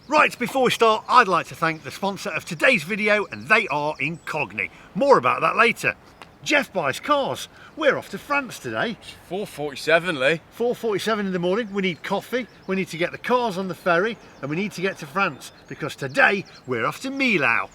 Right, before we start, I'd like to thank the sponsor of today's video, and they are Incogni. More about that later. Geoff Buys Cars. We're off to France today. 4:47, Lee. 4:47 in the morning. We need coffee, we need to get the cars on the ferry, and we need to get to France, because today we're off to Millau.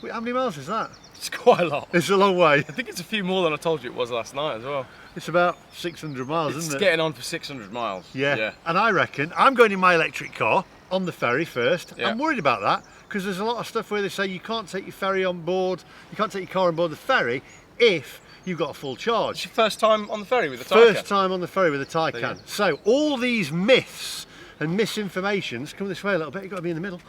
Wait, how many miles is that? It's quite a lot. It's a long way. I think it's a few more than I told you it was last night as well. It's about 600 miles, isn't it? It's getting on for 600 miles. Yeah. And I reckon I'm going in my electric car on the ferry first. Yeah. I'm worried about that because there's a lot of stuff where they say you can't take your ferry on board, you can't take your car on board the ferry if you've got a full charge. It's your first time on the ferry with a Taycan? First time on the ferry with a Taycan. So all these myths and misinformations, come this way a little bit, you've got to be in the middle.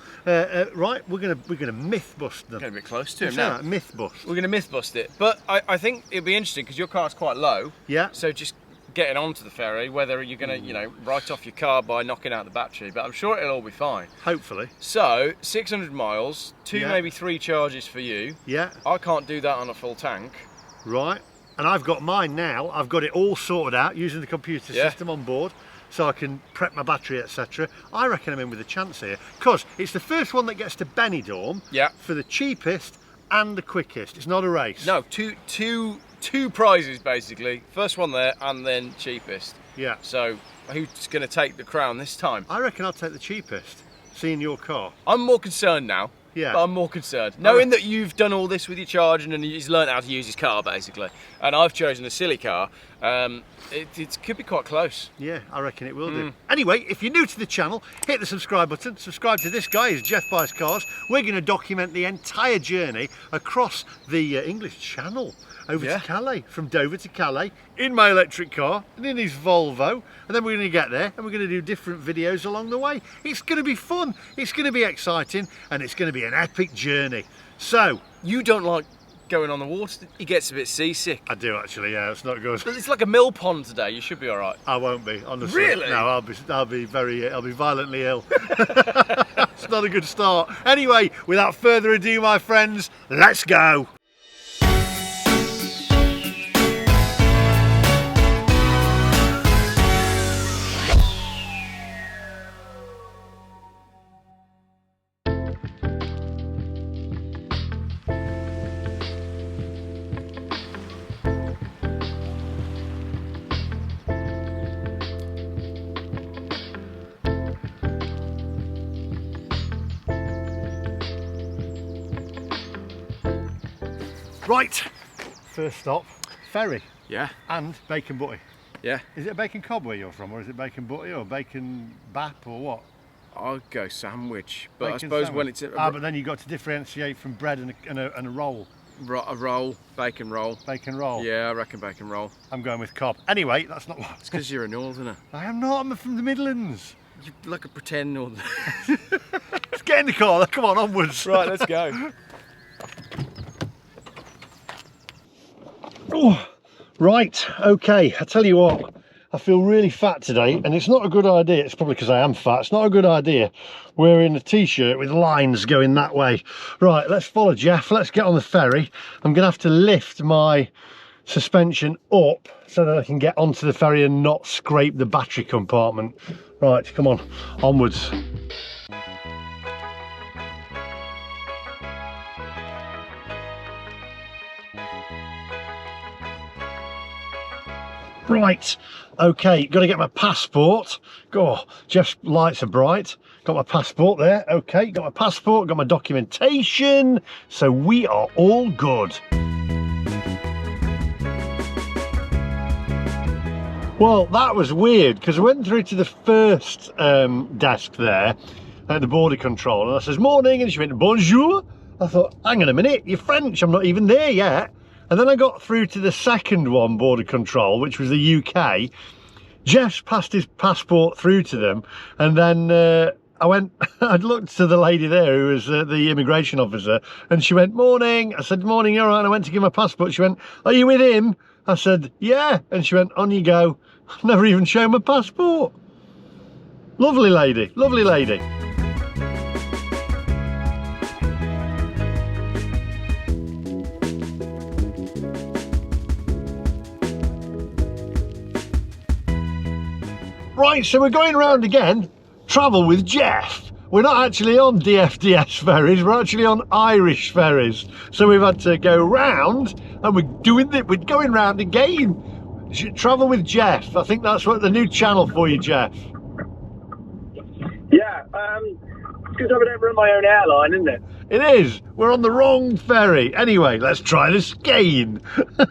Right, we're gonna myth bust them. Getting a bit close to him Say now. that, myth bust. We're going to myth bust it, but I think it'd be interesting because your car's quite low. Yeah. So just getting onto the ferry, whether you're going to, you know, write off your car by knocking out the battery, but I'm sure it'll all be fine. Hopefully. So 600 miles, two Yeah. maybe three charges for you. Yeah. I can't do that on a full tank. Right. And I've got mine now. I've got it all sorted out using the computer system on board, so I can prep my battery, etc. I reckon I'm in with a chance here, because it's the first one that gets to Benidorm for the cheapest and the quickest. It's not a race. No, two prizes basically. First one there and then cheapest. Yeah. So who's going to take the crown this time? I reckon I'll take the cheapest, seeing your car. I'm more concerned now. Yeah. But I'm more concerned. Knowing that you've done all this with your charging and he's learned how to use his car basically, and I've chosen a silly car, it could be quite close. Yeah, I reckon it will do. Anyway, if you're new to the channel, hit the subscribe button. Subscribe to this guy, he's Geoff Buys Cars. We're going to document the entire journey across the English Channel over to Calais, from Dover to Calais, in my electric car and in his Volvo, and then we're going to get there and we're going to do different videos along the way. It's going to be fun, it's going to be exciting, and it's going to be an epic journey. So, you don't like going on the water? He gets a bit seasick. I do actually, yeah, it's not good. But it's like a mill pond today, you should be all right. I won't be, honestly. Really? No, I'll be violently ill. It's not a good start. Anyway, without further ado, my friends, let's go. Right, first stop, ferry. Yeah. And bacon butty. Yeah. Is it a bacon cob where you're from, or is it bacon butty, or bacon bap, or what? I'll go sandwich, but Bacon I suppose sandwich. when it's but then you've got to differentiate from bread and a roll. a roll, bacon roll. Bacon roll? Yeah, I reckon bacon roll. I'm going with cob. Anyway, that's not what... It's because you're a northerner. I am not, I'm from the Midlands. You're like a pretend northerner. Let's get in the car, come on, onwards. Right, let's go. Oh, right, okay, I tell you what, I feel really fat today, and it's not a good idea. It's probably because I am fat. It's not a good idea wearing a t-shirt with lines going that way. Right, let's follow Geoff. Let's get on the ferry. I'm gonna have to lift my suspension up so that I can get onto the ferry and not scrape the battery compartment. Right, come on, onwards. Right, okay, got to get my passport. Oh, Geoff's lights are bright. Got my passport there, okay, got my passport, got my documentation, so we are all good. Well, that was weird, because I went through to the first desk there at the border control, and I says, morning, and she went, bonjour. I thought, hang on a minute, you're French, I'm not even there yet. And then I got through to the second one, border control, which was the UK. Geoff's passed his passport through to them, and then I'd looked to the lady there who was the immigration officer, and she went, morning. I said, morning, you're all right. And I went to give my passport. She went, are you with him? I said, yeah. And she went, on you go. I've never even shown my passport. Lovely lady, lovely lady. Right, so we're going round again, travel with Geoff. we're not actually on DFDS ferries, we're actually on Irish ferries. So we've had to go round, and we're going round again. Travel with Geoff. I think that's what the new channel for you, Geoff. Yeah, because I would never run my own airline, isn't it? It is. We're on the wrong ferry. Anyway, let's try this again. Do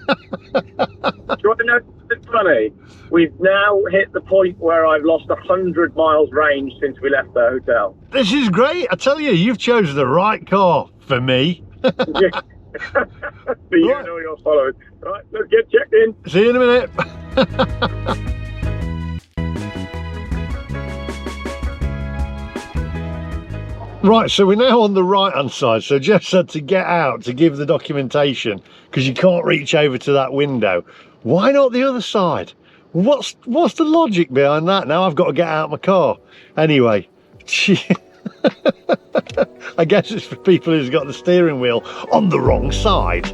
you want to know something funny? We've now hit the point where I've lost 100 miles range since we left the hotel. This is great. I tell you, you've chosen the right car for me. For you and all your followers. Right, let's get checked in. See you in a minute. Right, so we're now on the right hand side. So Geoff said to get out to give the documentation because you can't reach over to that window. Why not the other side? What's the logic behind that? Now I've got to get out of my car. Anyway, I guess it's for people who's got the steering wheel on the wrong side.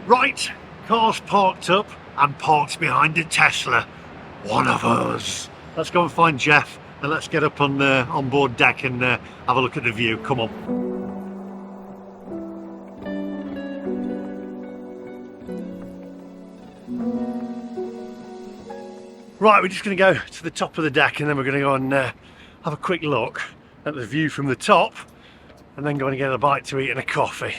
Right, car's parked up and parked behind a Tesla. One of us. Let's go and find Geoff and let's get up on the onboard deck and have a look at the view. Come on. Right, we're just going to go to the top of the deck and then we're going to go and have a quick look at the view from the top and then go and get a bite to eat and a coffee.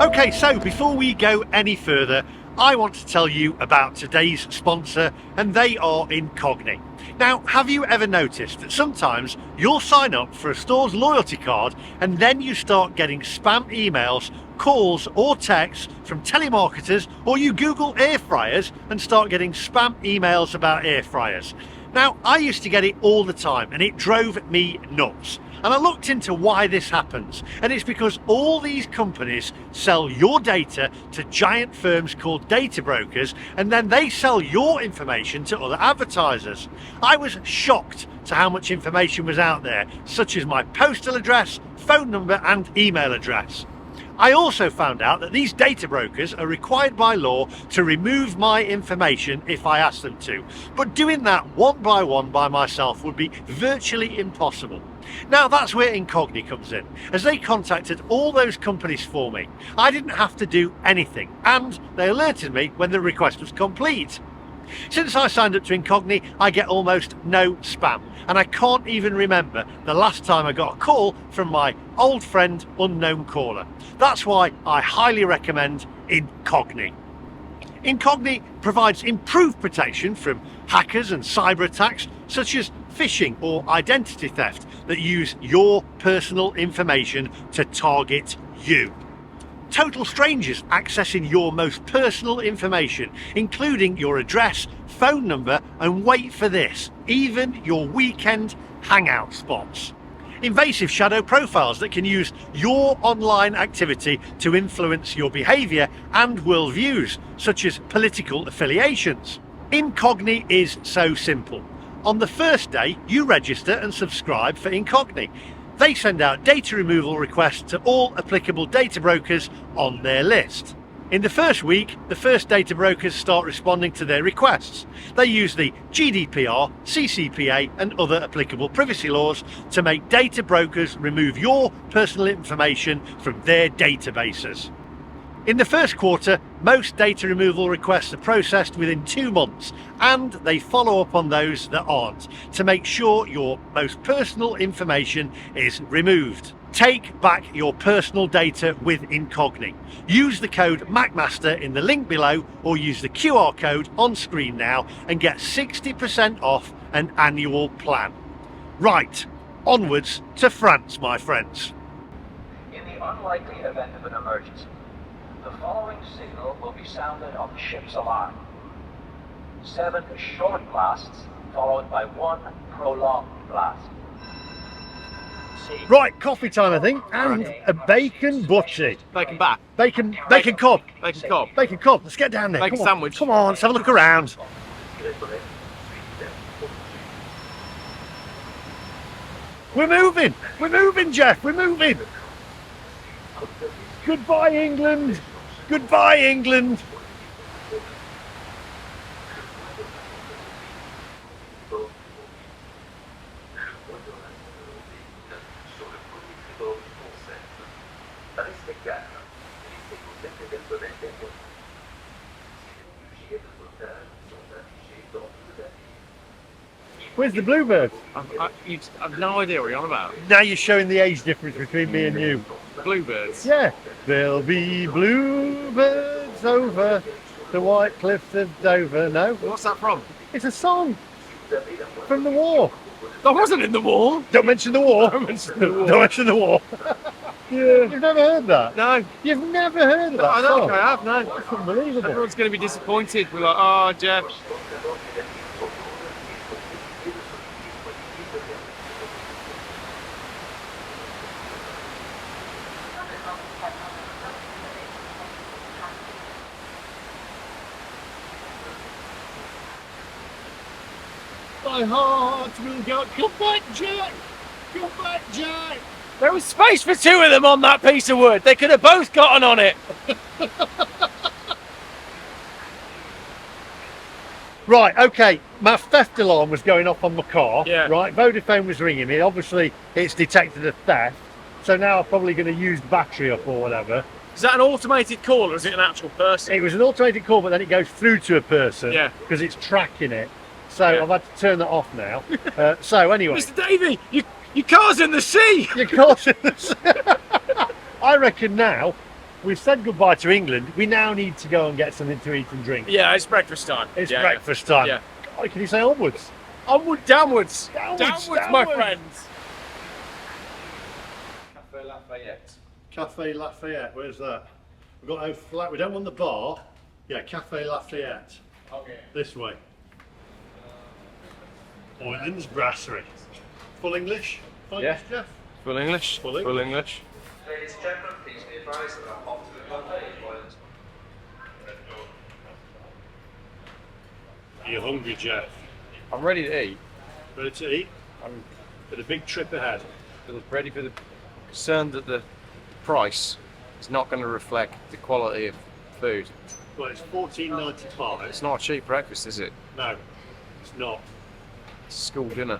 Okay, so before we go any further, I want to tell you about today's sponsor, and they are Incogni. Now, have you ever noticed that sometimes you'll sign up for a store's loyalty card and then you start getting spam emails, calls or texts from telemarketers, or you Google air fryers and start getting spam emails about air fryers? Now, I used to get it all the time and it drove me nuts. And I looked into why this happens, and it's because all these companies sell your data to giant firms called data brokers, and then they sell your information to other advertisers. I was shocked to how much information was out there, such as my postal address, phone number and email address. I also found out that these data brokers are required by law to remove my information if I ask them to, but doing that one by myself would be virtually impossible. Now that's where Incogni comes in, as they contacted all those companies for me. I didn't have to do anything, and they alerted me when the request was complete. Since I signed up to Incogni, I get almost no spam, and I can't even remember the last time I got a call from my old friend Unknown Caller. That's why I highly recommend Incogni. Incogni provides improved protection from hackers and cyber attacks such as phishing or identity theft that use your personal information to target you. Total strangers accessing your most personal information, including your address, phone number, and wait for this, even your weekend hangout spots. Invasive shadow profiles that can use your online activity to influence your behaviour and worldviews, such as political affiliations. Incogni is so simple. On the first day, you register and subscribe for Incogni. They send out data removal requests to all applicable data brokers on their list. In the first week, the first data brokers start responding to their requests. They use the GDPR, CCPA and other applicable privacy laws to make data brokers remove your personal information from their databases. In the first quarter, most data removal requests are processed within 2 months, and they follow up on those that aren't to make sure your most personal information is removed. Take back your personal data with Incogni. Use the code MacMaster in the link below, or use the QR code on screen now and get 60% off an annual plan. Right, Onwards to France, my friends. In the unlikely event of an emergency, the following signal will be sounded on the ship's alarm. 7 short blasts, followed by 1 prolonged blast. Right, coffee time, I think, and a bacon butty. Bacon back. Bacon cob. Bacon cob. Bacon cob. Let's get down there. Bacon Come on. sandwich. Come on, let's have a look around. We're moving, Geoff, we're moving. Goodbye, England. Goodbye, England. Where's the bluebird? I've no idea what you're on about. Now you're showing the age difference between me and you. Bluebirds? Yeah. There'll be bluebirds over the white cliffs of Dover. No? What's that from? It's a song from the war. I wasn't in the war. Don't mention the war. Don't mention the war. Don't mention the war. Yeah. You've never heard that? No. You've never heard of that I don't song? think I have, no. That's unbelievable. Everyone's going to be disappointed. We're like, oh, Geoff. My heart will go. Come back, Jack. Come back, Jack. There was space for 2 of them on that piece of wood. They could have both gotten on it. Right, okay, my theft alarm was going off on my car, Yeah. right? Vodafone was ringing me. Obviously, it's detected a theft, so now I'm probably going to use battery up or whatever. Is that an automated call or is it an actual person? It was an automated call, but then it goes through to a person Yeah. because it's tracking it. So Yeah. I've had to turn that off now. So anyway, Mr. Davey, your car's in the sea. your car's in the sea. I reckon now we've said goodbye to England. We now need to go and get something to eat and drink. Yeah, it's breakfast time. It's Yeah, breakfast time. Yeah. Oh, can you say onwards? Onward, downwards. Downwards, my downwards. friends. Cafe Lafayette. Cafe Lafayette, where's that? We've got a flat, we don't want the bar. Yeah, Cafe Lafayette. Okay. This way. Boylan's Brasserie. Full English? Full Yeah. English, Geoff? Full English. Full Full English. Ladies and gentlemen, please be advised that our hot food buffet is boilers. Are you hungry, Geoff? I'm ready to eat. Ready to eat? I'm Got a big trip ahead. ready for the concerned that the price is not going to reflect the quality of food. Well, it's $14.95. It's not a cheap breakfast, is it? No, it's not. It's a school dinner.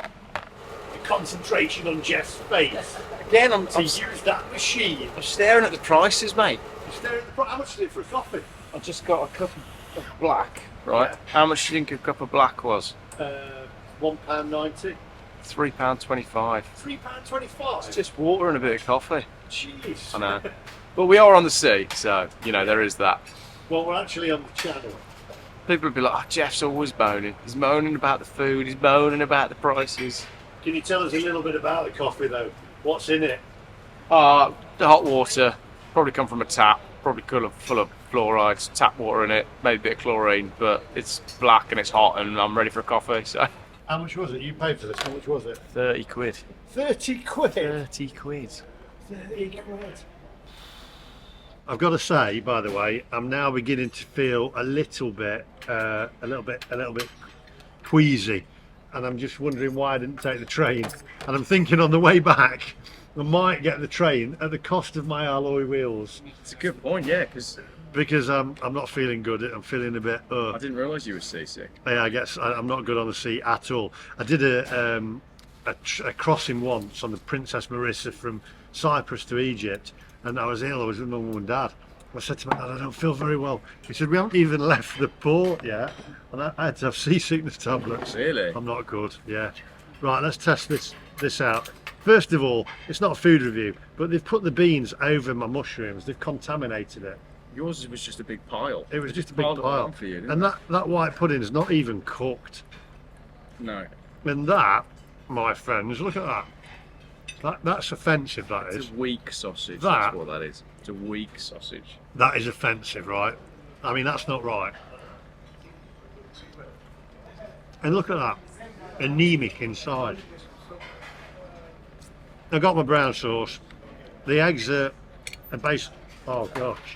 The concentration on Geoff's face Again, I'm to use that machine. staring at the prices, mate. You're staring at the how much is it for a coffee? I just got a cup of black. Right. Yeah. How much do you think a cup of black was? £1.90. £3.25. £3.25. It's just water and a bit of coffee. Jeez. I know. But we are on the sea, so, you know, there is that. Well, we're actually on the channel. People would be like, oh, Geoff's always moaning. He's moaning about the food, he's moaning about the prices. Can you tell us a little bit about the coffee though? What's in it? The hot water, probably come from a tap, probably full of fluorides, tap water in it, maybe a bit of chlorine, but it's black and it's hot and I'm ready for a coffee, so. How much was it? You paid for this. How much was it? 30 quid. 30 quid. 30 quid. 30 quid. I've got to say, by the way, I'm now beginning to feel a little bit queasy, and I'm just wondering why I didn't take the train. And I'm thinking on the way back, I might get the train at the cost of my alloy wheels It's a good point, yeah, because I'm not feeling good. I'm feeling a bit. I didn't realise you were seasick. Yeah, I guess I'm not good on the sea at all. I did a crossing once on the Princess Marissa from Cyprus to Egypt, and I was ill. I was with my mum and dad. I said to my dad, I don't feel very well. He said, we haven't even left the port yet, and I had to have seasickness tablets. Really? I'm not good. Yeah. Right, let's test this out. First of all, it's not a food review, but they've put the beans over my mushrooms. They've contaminated it. Yours was just a big pile. It was just a big Piled it pile. on for you, didn't And it? that white pudding's not even cooked. No. And that, my friends, look at that. That's offensive, that It's is. a weak sausage. That- That's what that is. It's a weak sausage. That is offensive, right? I mean, that's not right. And look at that. Anemic inside. I got my brown sauce. The eggs are base. Oh gosh.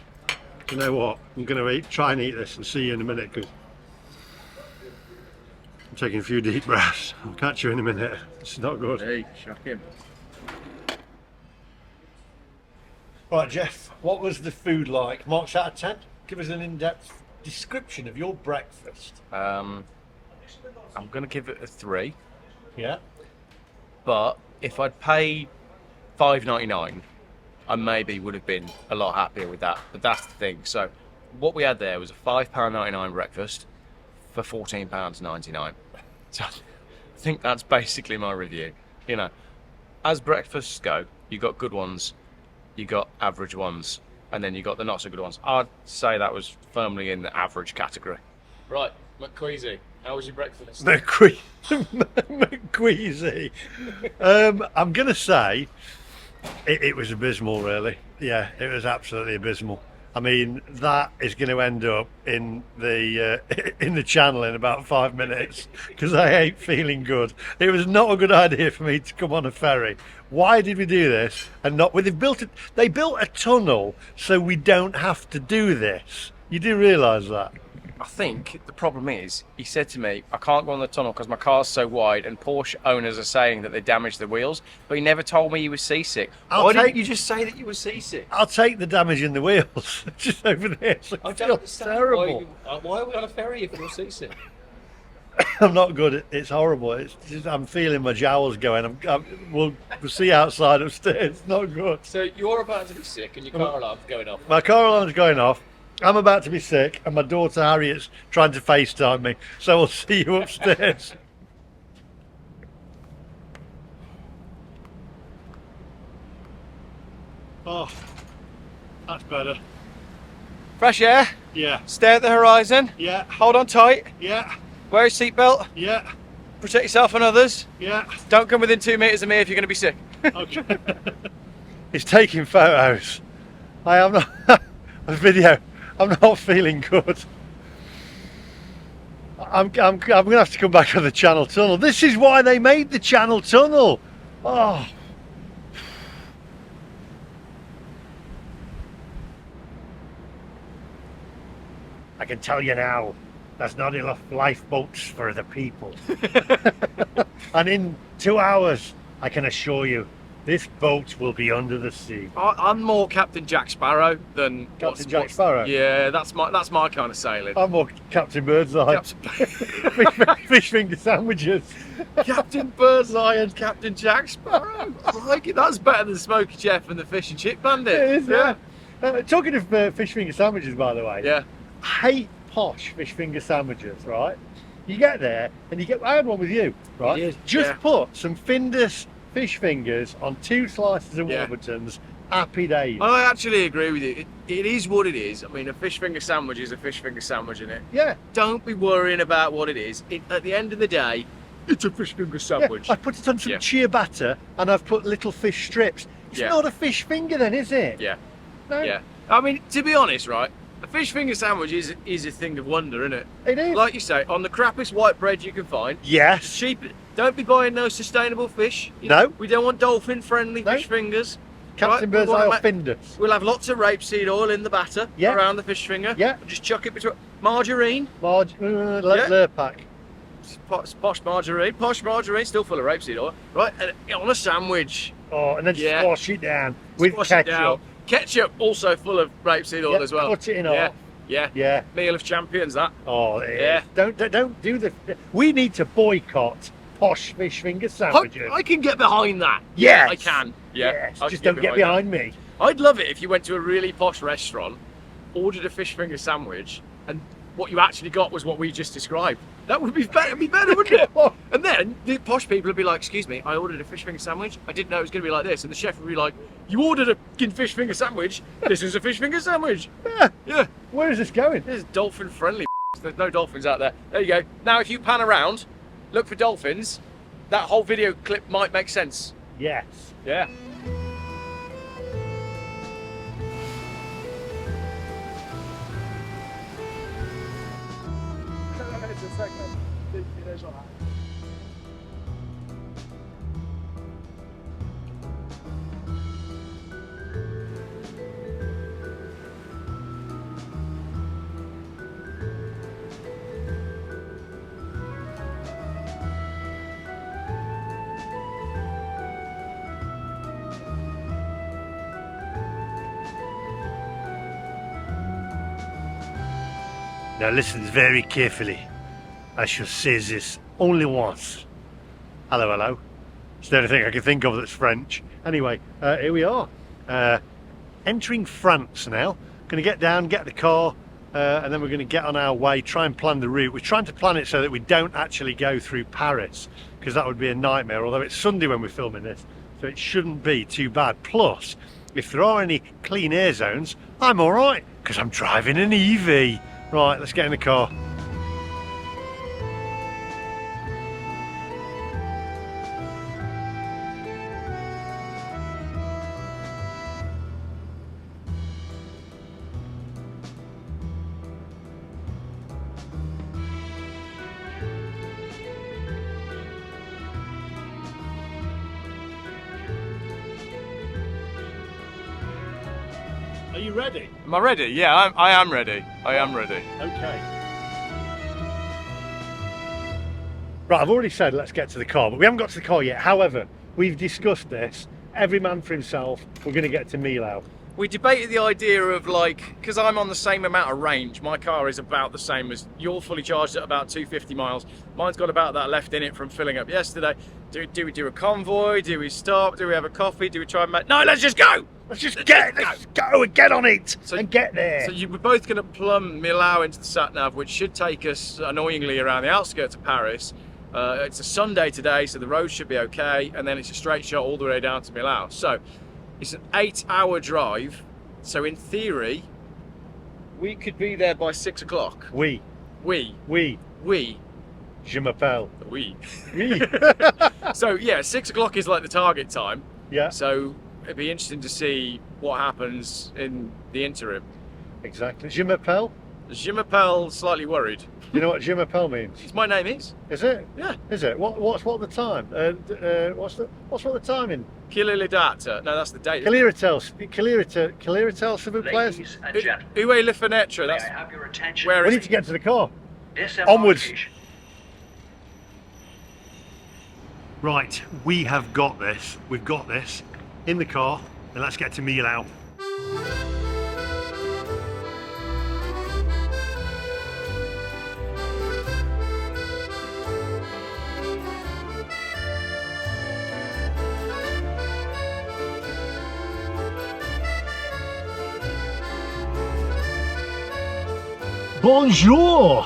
You know what? I'm going to try and eat this and see you in a minute because I'm taking a few deep breaths. I'll catch you in a minute. It's not good. Hey, shock him. Right, Geoff, what was the food like? Marks out of 10? Give us an in-depth description of your breakfast. I'm going to give it a 3. Yeah? But if I'd paid $5.99, I maybe would have been a lot happier with that. But that's the thing. So what we had there was a £5.99 breakfast for £14.99. So I think that's basically my review. You know, as breakfasts go, you got good ones, you got average ones, and then you got the not so good ones. I'd say that was firmly in the average category. Right, McQueasy, how was your breakfast? McQueasy. I'm going to say it was abysmal, really. Yeah, it was absolutely abysmal. I mean, that is going to end up in the channel in about 5 minutes because I ain't feeling good. It was not a good idea for me to come on a ferry. Why did we do this? And not when they built a tunnel so we don't have to do this. You do realise that? I think the problem is, he said to me, I can't go on the tunnel because my car's so wide and Porsche owners are saying that they damaged the wheels, but he never told me he was seasick. Why didn't you just say that you were seasick? I'll take the damage in the wheels. Just over there. So I feel terrible. Why are we on a ferry if you're seasick? I'm not good. It's horrible. It's just, I'm feeling my jowls going. We'll see outside upstairs. It's not good. So you're about to be sick and your car alarm's going off. My car alarm's going off. I'm about to be sick, and my daughter Harriet's trying to FaceTime me. So we'll see you upstairs. Oh, that's better. Fresh air, Yeah, stare at the horizon, yeah, hold on tight, yeah, wear a seatbelt, yeah, protect yourself and others. yeah. Don't come within 2 meters of me if you're going to be sick. Okay. He's taking photos. I am not. A video. I'm not feeling good. I'm going to have to come back on the Channel Tunnel. This is why they made the Channel Tunnel. Oh. I can tell you now, there's not enough lifeboats for the people. And in 2 hours, I can assure you, this boat will be under the sea. I'm more Captain Jack Sparrow than Captain Jack Sparrow? Yeah, that's my kind of sailing. I'm more Captain Birdseye. Fish finger sandwiches. Captain Birdseye and Captain Jack Sparrow. I like it. That's better than Smoky Jeff and the Fish and Chip Bandit. It is, yeah. Talking of fish finger sandwiches, by the way. Yeah. I hate posh fish finger sandwiches, right? You get there and I had one with you, right? You did, Just yeah. put some Findus fish fingers on 2 slices of Yeah. Warburtons. Happy days. I actually agree with you. It is what it is. I mean, a fish finger sandwich is a fish finger sandwich, isn't it? Yeah. Don't be worrying about what it is. At the end of the day, it's a fish finger sandwich. I put it on some Yeah. ciabatta and I've put little fish strips. It's Yeah. not a fish finger then, is it? Yeah. No, Yeah. I mean, to be honest, right, a fish finger sandwich is a thing of wonder, isn't it? It is. Like you say, on the crappiest white bread you can find. Yes. Cheap. Don't be buying no sustainable fish. No. We don't want dolphin-friendly No. fish fingers. Captain Right, we Birdseye or wanna Findus. We'll have lots of rapeseed oil in the batter Yeah. around the fish finger. Yeah. Just chuck it between margarine. Large, Yeah. Lurpak. Posh margarine. Posh margarine, still full of rapeseed oil. Right, and on a sandwich. Oh, and then Yeah. squash it down with Squash ketchup. it down. Ketchup also full of rapeseed oil Yeah, as well. cut it in yeah. half. Yeah. Yeah. Meal of champions, that. Oh, it Yeah. is. Don't do the. We need to boycott posh fish finger sandwiches. I can get behind that. Yes. I can. Yeah. Yes. I Just can don't get behind me. that. I'd love it if you went to a really posh restaurant, ordered a fish finger sandwich, and what you actually got was what we just described. That would be better, wouldn't it? And then the posh people would be like, excuse me, I ordered a fish finger sandwich. I didn't know it was going to be like this. And the chef would be like, you ordered a fucking fish finger sandwich. This is a fish finger sandwich. Yeah. Yeah. Where is this going? This is dolphin friendly. There's no dolphins out there. There you go. Now, if you pan around, look for dolphins, that whole video clip might make sense. Yes. Yeah. Now listen very carefully. I shall say this only once. Hello, hello. It's the only thing I can think of that's French. Anyway, here we are. Entering France now. Going to get down, get the car, and then we're going to get on our way, try and plan the route. We're trying to plan it so that we don't actually go through Paris, because that would be a nightmare, although it's Sunday when we're filming this, so it shouldn't be too bad. Plus, if there are any clean air zones, I'm all right, because I'm driving an EV. Right, let's get in the car. Are you ready? Am I ready? Yeah, I am ready. I am ready. Okay. Right, I've already said let's get to the car, but we haven't got to the car yet. However, we've discussed this. Every man for himself. We're going to get to Millau. We debated the idea of like, because I'm on the same amount of range, my car is about the same as you're fully charged at about 250 miles. Mine's got about that left in it from filling up yesterday. Do we do a convoy? Do we stop? Do we have a coffee? Do we try and make... No, let's just go! Let's go and get on it and get there. So we're both going to plumb Millau into the sat-nav, which should take us annoyingly around the outskirts of Paris. It's a Sunday today, so the road should be okay, and then it's a straight shot all the way down to Millau. So it's an 8-hour drive, so in theory we could be there by 6 o'clock. We. Je m'appelle. We. Oui. So yeah, 6 o'clock is like the target time. Yeah. So it'd be interesting to see what happens in the interim. Exactly. Je m'appelle. Je m'appelle, slightly worried. You know what je m'appelle means? It's my name is. Is it? Yeah. Is it? What's the time? What's the time in? Quelle est la date? No, that's the date. Clearatel, s'il vous plaît. Ladies and gentlemen, Où est la fenêtre? may I That's have your attention? where We is need to get to the car. This Onwards. embarkation Right, we have got this. We've got this in the car, and let's get to Millau. Bonjour!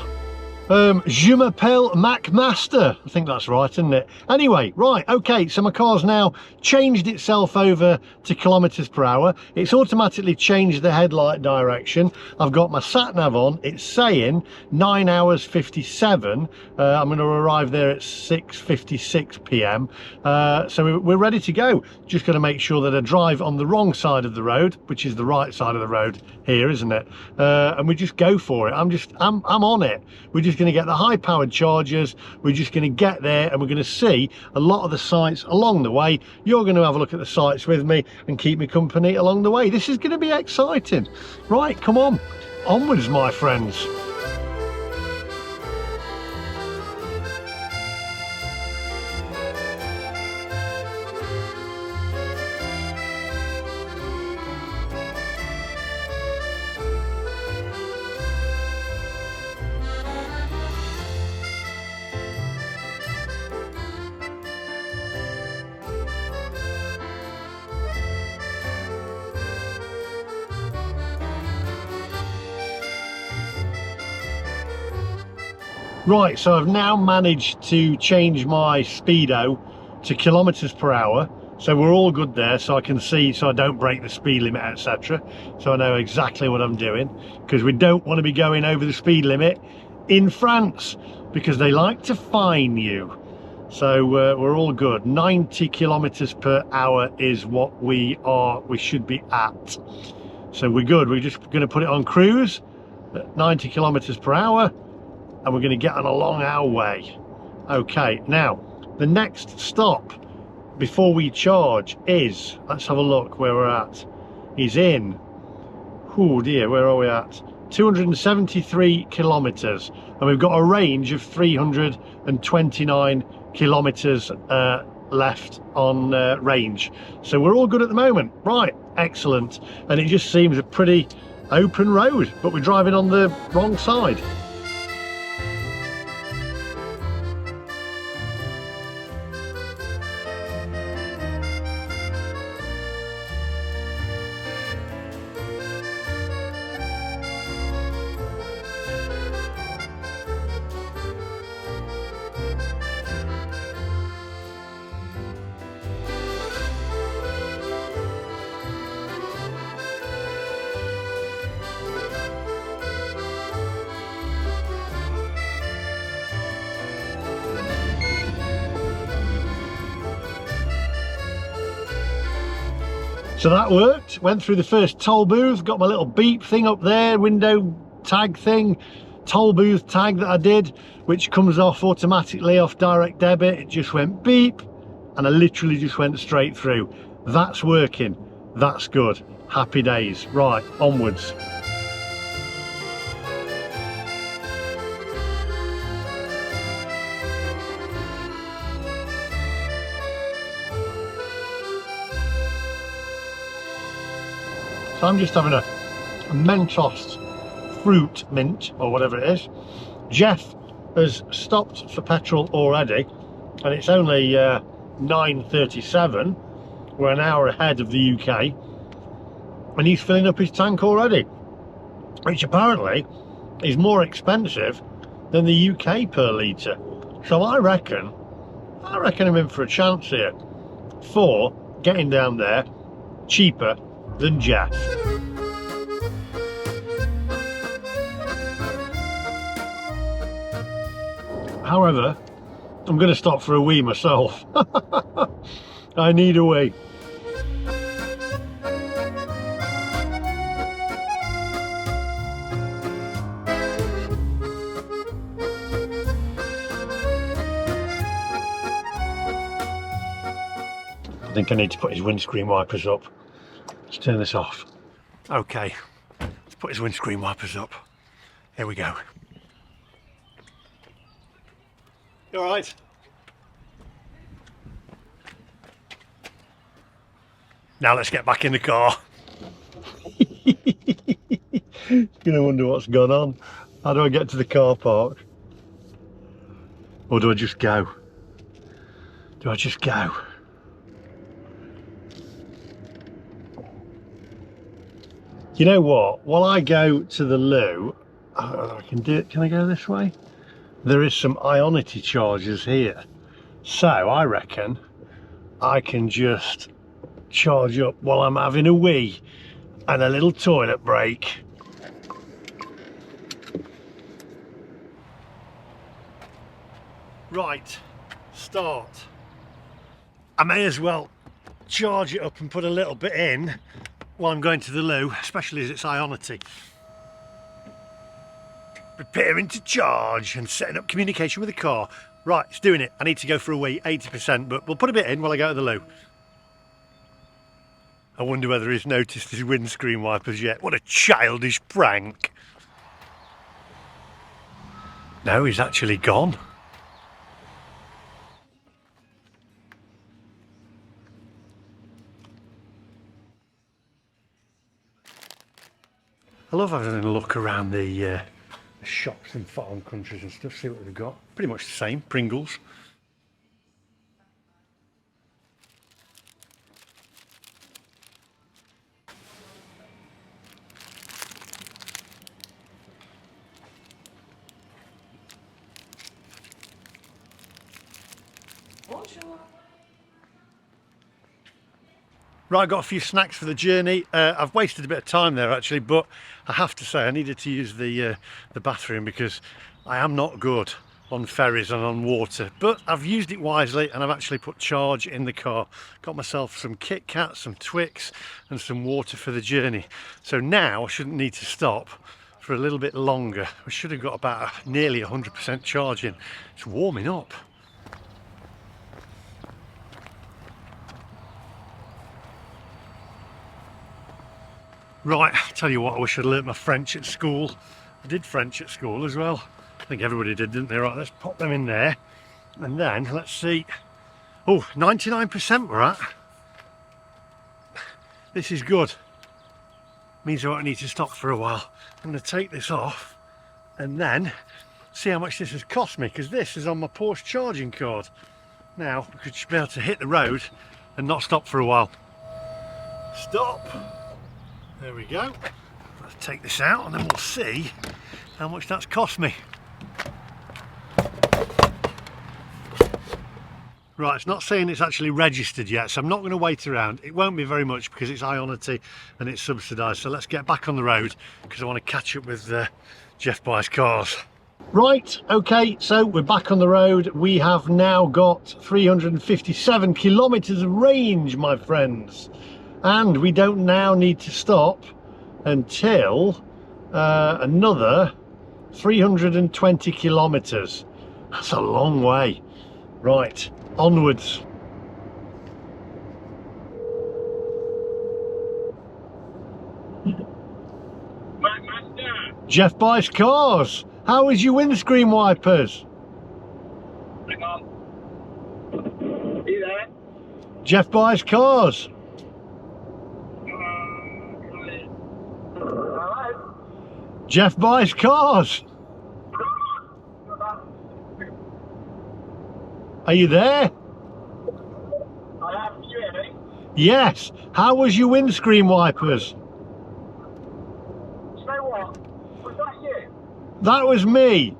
Je m'appelle MacMaster. I think that's right, isn't it? Anyway, right, okay, so my car's now changed itself over to kilometers per hour. It's automatically changed the headlight direction. I've got my sat nav on. It's saying 9 hours 57. I'm going to arrive there at 6:56 p.m. So we're ready to go. Just got to make sure that I drive on the wrong side of the road, which is the right side of the road here, isn't it? And we just go for it. I'm on it. We're just going to get the high powered chargers. We're just going to get there and we're going to see a lot of the sights along the way. You're going to have a look at the sights with me and keep me company along the way. This is going to be exciting. Right, come on, onwards my friends. Right, so I've now managed to change my speedo to kilometers per hour. So we're all good there, so I can see, so I don't break the speed limit, etc. So I know exactly what I'm doing, because we don't want to be going over the speed limit in France, because they like to fine you. So we're all good. 90 kilometers per hour is what we should be at. So we're good. We're just going to put it on cruise at 90 kilometers per hour, and we're going to get on along our way. Okay, now the next stop before we charge is, let's have a look where we're at, is in, oh dear, where are we at? 273 kilometers, and we've got a range of 329 kilometers left on range. So we're all good at the moment. Right, excellent. And it just seems a pretty open road, but we're driving on the wrong side. So that worked. Went through the first toll booth, got my little beep thing up there, window tag thing, toll booth tag that I did, which comes off automatically off direct debit. It just went beep, and I literally just went straight through. That's working. That's good. Happy days. Right, onwards. So I'm just having a Mentos fruit mint, or whatever it is. Geoff has stopped for petrol already, and it's only 9:37. We're an hour ahead of the UK, and he's filling up his tank already, which apparently is more expensive than the UK per litre. So I reckon I'm in for a chance here for getting down there cheaper than Geoff. However, I'm going to stop for a wee myself. I need a wee. I think I need to put his windscreen wipers up. Let's turn this off. Okay, let's put his windscreen wipers up. Here we go. You all right? Now let's get back in the car. You're gonna wonder what's gone on. How do I get to the car park? Or do I just go? Do I just go? You know what? While I go to the loo, I can do it. Can I go this way? There is some Ionity chargers here. So I reckon I can just charge up while I'm having a wee and a little toilet break. Right, start. I may as well charge it up and put a little bit in while I'm going to the loo, especially as it's Ionity. Preparing to charge and setting up communication with the car. Right, it's doing it. I need to go for a wee, 80%, but we'll put a bit in while I go to the loo. I wonder whether he's noticed his windscreen wipers yet. What a childish prank. No, he's actually gone. I love having a look around the shops in foreign countries and stuff, see what they've got. Pretty much the same, Pringles. Right, I got a few snacks for the journey. I've wasted a bit of time there actually, but I have to say I needed to use the bathroom because I am not good on ferries and on water, but I've used it wisely and I've actually put charge in the car. Got myself some Kit Kats, some Twix and some water for the journey. So now I shouldn't need to stop for a little bit longer. We should have got about nearly 100% charge in. It's warming up. Right, I tell you what, I wish I'd learnt my French at school. I did French at school as well. I think everybody did, didn't they? Right, let's pop them in there. And then, let's see. Oh, 99% we're at. This is good. Means I won't need to stop for a while. I'm going to take this off and then see how much this has cost me, because this is on my Porsche charging card. Now, we should be able to hit the road and not stop for a while. Stop. There we go. Let's take this out and then we'll see how much that's cost me. Right, it's not saying it's actually registered yet, so I'm not going to wait around. It won't be very much because it's Ionity and it's subsidised. So let's get back on the road because I want to catch up with Geoff Buys Cars. Right, okay, so we're back on the road. We have now got 357 kilometres of range, my friends. And we don't now need to stop until another 320 kilometres. That's a long way. Right, onwards. MacMaster. Geoff Buys Cars. How is your windscreen wipers? Hang on. Are you there? Geoff Buys Cars. Hello? Geoff Buys Cars. Are you there? I am. You hear me? Yes. How was your windscreen wipers? You know what? Was that you? That was me.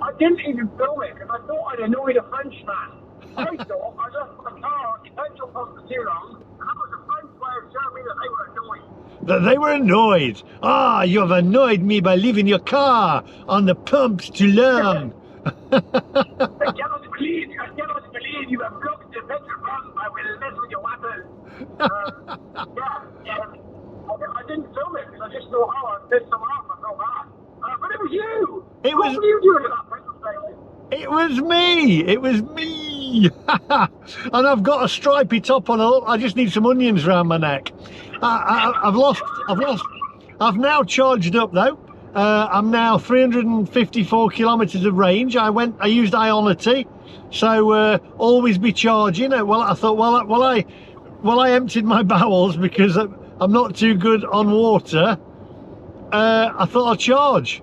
I didn't even film it because I thought I'd annoyed a Frenchman. I thought I left my car at the petrol pump for too long, and that was a French way of showing me that they were annoyed. That they were annoyed. Ah, you have annoyed me by leaving your car on the pumps too long. I cannot believe you have blocked the petrol pump. I will mess with your weapons. I didn't film it because I just thought, oh, I pissed someone off. I felt bad. But it was you. What were you doing at that petrol station? It was me. It was me. And I've got a stripy top on. I just need some onions around my neck. I've I've now charged up though. I'm now 354 kilometers of range. I used Ionity, so always be charging. Well, I thought, well, I emptied my bowels because I'm not too good on water. I thought I'd charge.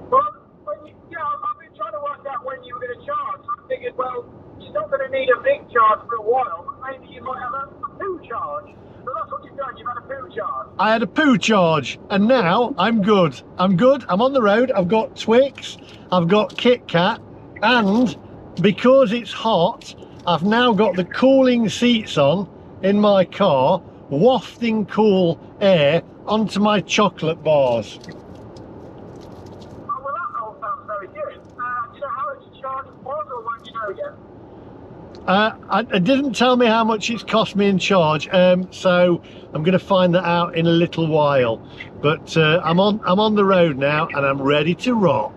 Well, I've been trying to work out when you were going to charge. I figured, well, you're not going to need a big charge for a while, but maybe you might have a poo charge. So that's what you've done. You've had a poo charge. I had a poo charge, and now I'm good. I'm good. I'm on the road. I've got Twix, I've got Kit Kat, and because it's hot, I've now got the cooling seats on in my car, wafting cool air onto my chocolate bars. Oh, well, that all sounds very good. Do you know how much the charge was, or won't you know yet? It didn't tell me how much it's cost me in charge, so I'm going to find that out in a little while. But I'm on the road now, and I'm ready to rock.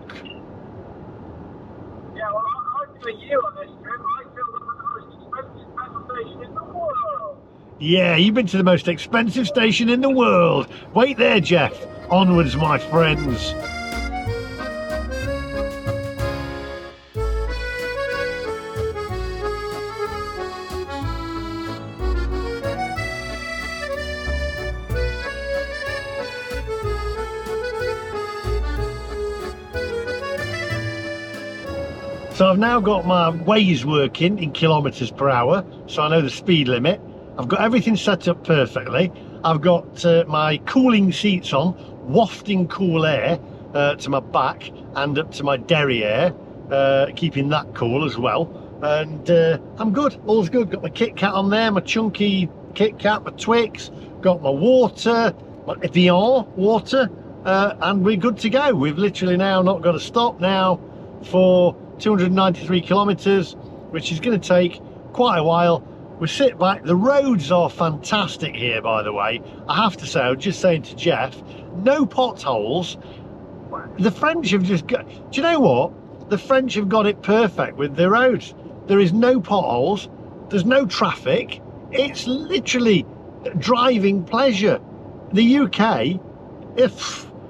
Yeah, well, I'm with you on this trip. I feel that the most expensive petrol station in the world. Yeah, you've been to the most expensive station in the world. Wait there, Geoff. Onwards, my friends. So I've now got my Waze working in kilometres per hour, so I know the speed limit. I've got everything set up perfectly. I've got my cooling seats on, wafting cool air to my back, and up to my derriere, keeping that cool as well. And I'm good, all's good. Got my Kit Kat on there, my chunky Kit Kat, my Twix, got my water, my Evian water, and we're good to go. We've literally now not got to stop now for 293 kilometers, which is going to take quite a while. We sit back. The roads are fantastic here, by the way. I have to say, I was just saying to Geoff, no potholes. The French have just got, do you know what? The French have got it perfect with their roads. There is no potholes, there's no traffic. It's literally driving pleasure. The UK,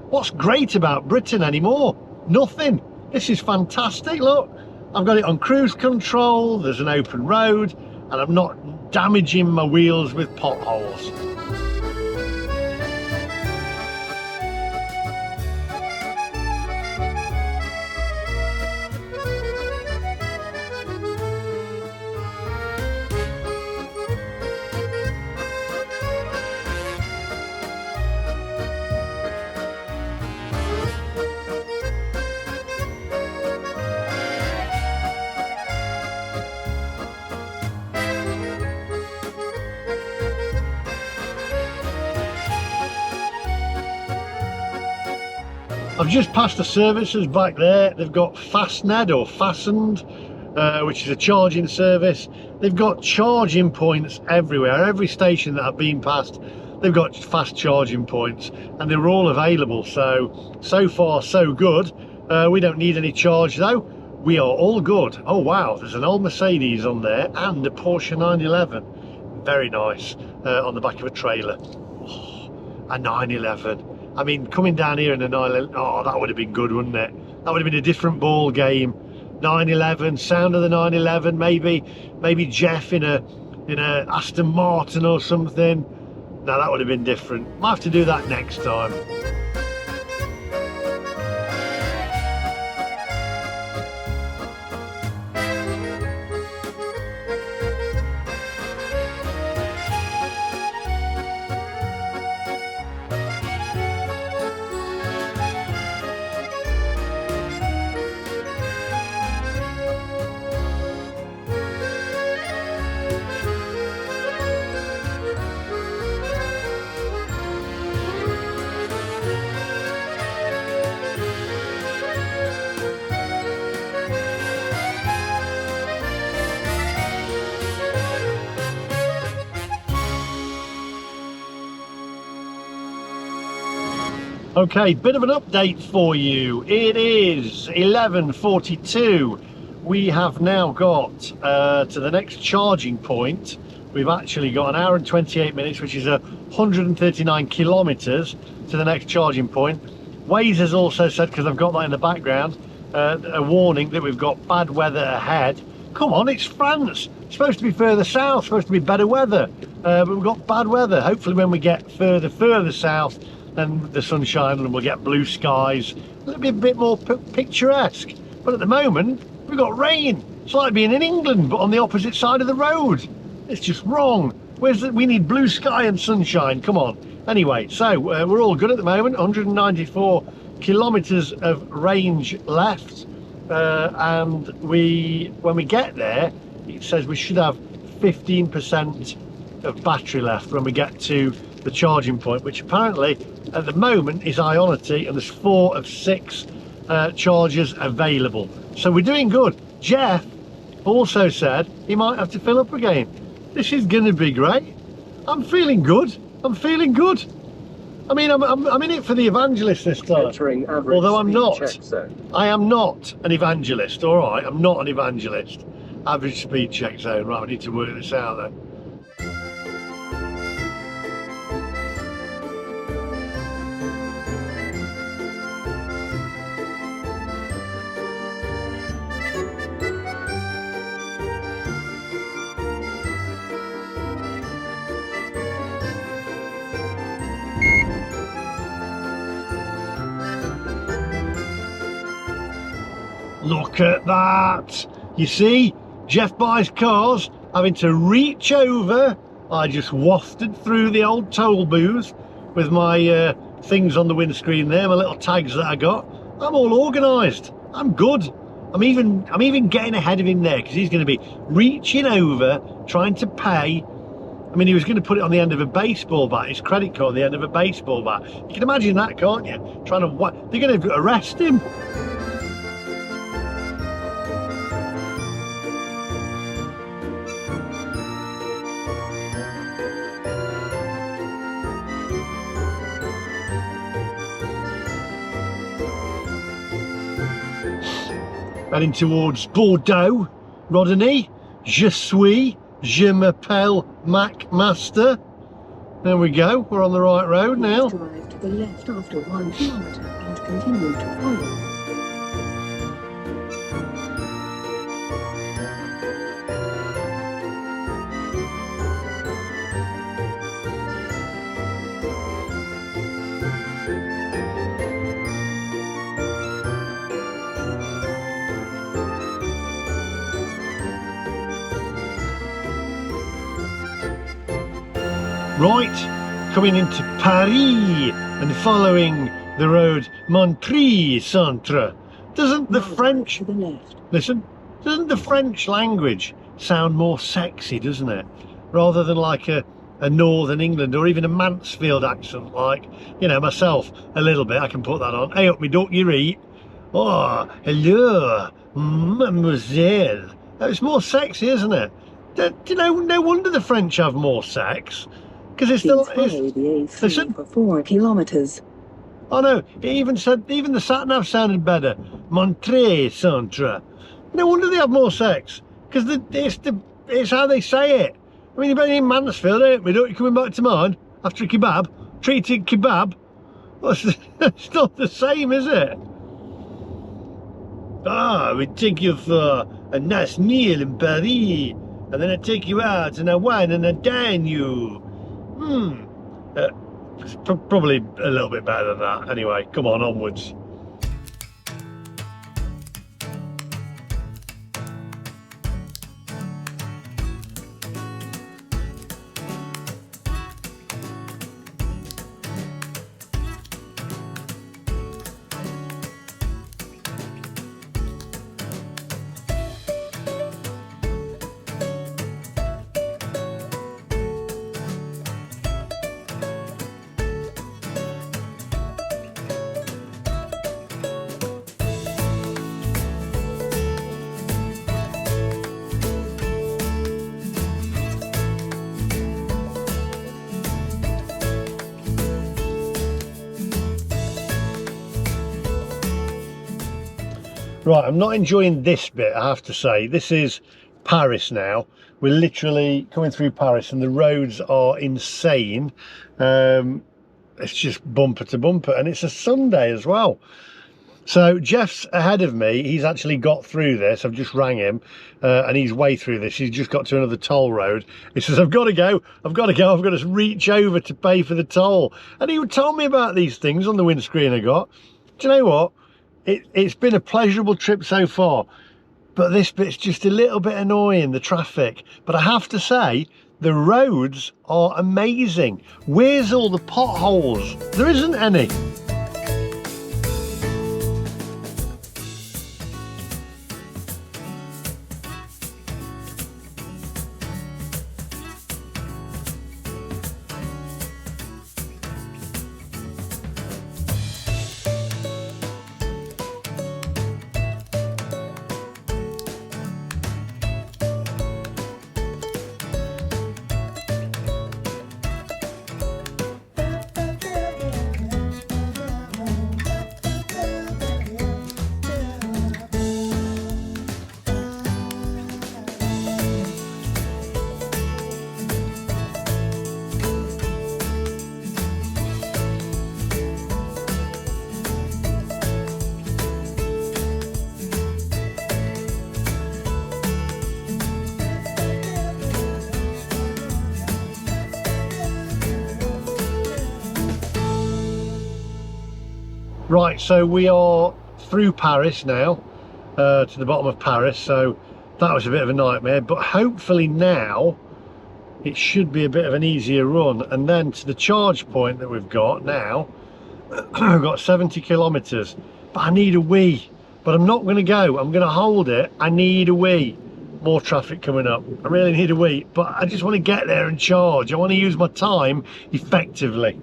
what's great about Britain anymore? Nothing. This is fantastic. Look, I've got it on cruise control, there's an open road, and I'm not damaging my wheels with potholes. I've just passed the services back there. They've got Fastned or Fastened, which is a charging service. They've got charging points everywhere. Every station that I've been past, they've got fast charging points, and they were all available. So far so good. We don't need any charge though. We are all good. Oh wow, there's an old Mercedes on there and a Porsche 911. Very nice, on the back of a trailer. Oh, a 911. I mean, coming down here in a 911, oh, that would have been good, wouldn't it? That would have been a different ball game. 911, sound of the 911, maybe Geoff in a Aston Martin or something. No, that would have been different. Might have to do that next time. Okay, bit of an update for you. It is 11:42. We have now got to the next charging point. We've actually got an hour and 28 minutes, which is 139 kilometers to the next charging point. Waze has also said, because I've got that in the background, a warning that we've got bad weather ahead. Come on, it's France. It's supposed to be further south, supposed to be better weather, but we've got bad weather. Hopefully when we get further south, then the sunshine and we'll get blue skies. It'll be a bit more picturesque. But at the moment, we've got rain. It's like being in England, but on the opposite side of the road. It's just wrong. We need blue sky and sunshine, come on. Anyway, so we're all good at the moment. 194 kilometers of range left. And when we get there, it says we should have 15% of battery left when we get to the charging point, which apparently at the moment is Ionity, and there's 4 of 6 chargers available. So we're doing good. Geoff also said he might have to fill up again. This is going to be great. I'm feeling good. I'm feeling good. I mean, I'm in it for the evangelist this time. Although I'm not. I am not an evangelist, all right? I'm not an evangelist. Average speed check zone. Right, we need to work this out then. Look at that. You see, Geoff Buys Cars having to reach over. I just wafted through the old toll booth with my things on the windscreen there, my little tags that I got. I'm all organised. I'm good. I'm even getting ahead of him there, because he's going to be reaching over, trying to pay. I mean, he was going to put it on the end of a baseball bat, his credit card on the end of a baseball bat. You can imagine that, can't you? Trying to, they're going to arrest him. Heading towards Bordeaux, Rodney. Je m'appelle MacMaster. There we go, we're on the right road now. Drive to the left after 1 kilometre and continue to follow. Right, coming into Paris and following the road Montreuil Centre. Doesn't the French, to the left. listen, doesn't the French language sound more sexy, doesn't it? Rather than like a Northern England or even a Mansfield accent, like, you know, myself a little bit. I can put that on. Hey up me duck, you eat. Oh, hello, mademoiselle. It's more sexy, isn't it? You know, no wonder the French have more sex. Because it's still, Follow the A3 listen. for 4 kilometres. Oh no, it even said, even the sat-nav sounded better. Montreuil Centre. No wonder they have more sex. Because it's how they say it. I mean, you've been in Mansfield, ain't we? Don't you coming back to mine after a kebab? Treated kebab? Well, it's not the same, is it? Ah, we take you for a nice meal in Paris. And then I take you out and I wine and I dine you. It's probably a little bit better than that. Anyway, come on, onwards. Right, I'm not enjoying this bit, I have to say. This is Paris now. We're literally coming through Paris and the roads are insane. It's just bumper to bumper, and it's a Sunday as well. So Geoff's ahead of me. He's actually got through this. I've just rang him and he's way through this. He's just got to another toll road. He says, I've got to go, I've got to reach over to pay for the toll. And he told me about these things on the windscreen I got. Do you know what? It's been a pleasurable trip so far, but this bit's just a little bit annoying, the traffic. But I have to say, the roads are amazing. Where's all the potholes? There isn't any. Right, so we are through Paris now, to the bottom of Paris, so that was a bit of a nightmare, but hopefully now it should be a bit of an easier run. And then to the charge point that we've got now, we've got 70 kilometres. but I need a wee. But I'm not going to go. I'm going to hold it. I need a wee. More traffic coming up. I really need a wee, but I just want to get there and charge. I want to use my time effectively.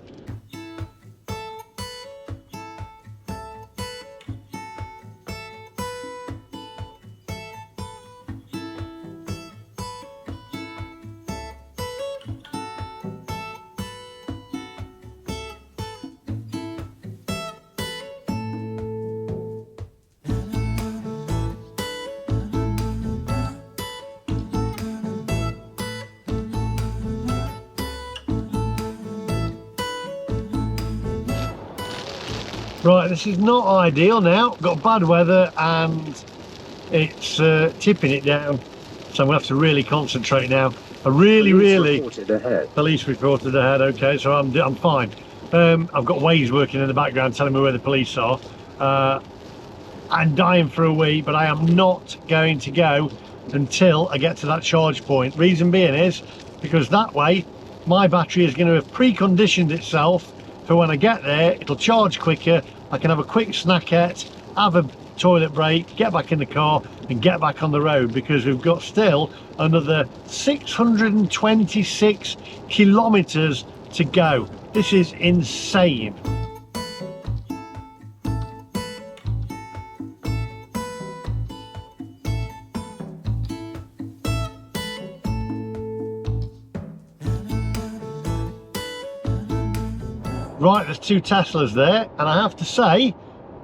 Right, this is not ideal now. Got bad weather and it's tipping it down. So I'm gonna have to really concentrate now. I really Reported ahead. Police reported ahead. Okay, so I'm fine. I've got Waze working in the background telling me where the police are. I'm dying for a wee, but I am not going to go until I get to that charge point. Reason being is because that way my battery is going to have preconditioned itself for when I get there. It'll charge quicker. I can have a quick snackette, have a toilet break, get back in the car and get back on the road, because we've got still another 626 kilometers to go. This is insane. Right, there's two Teslas there, and I have to say,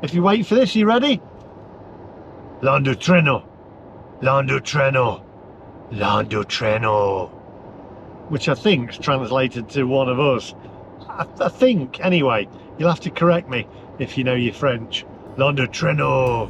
if you wait for this, are you ready? Lando treno, Lando treno, Lando treno, which I think is translated to one of us. I think, anyway. You'll have to correct me if you know your French. Lando treno.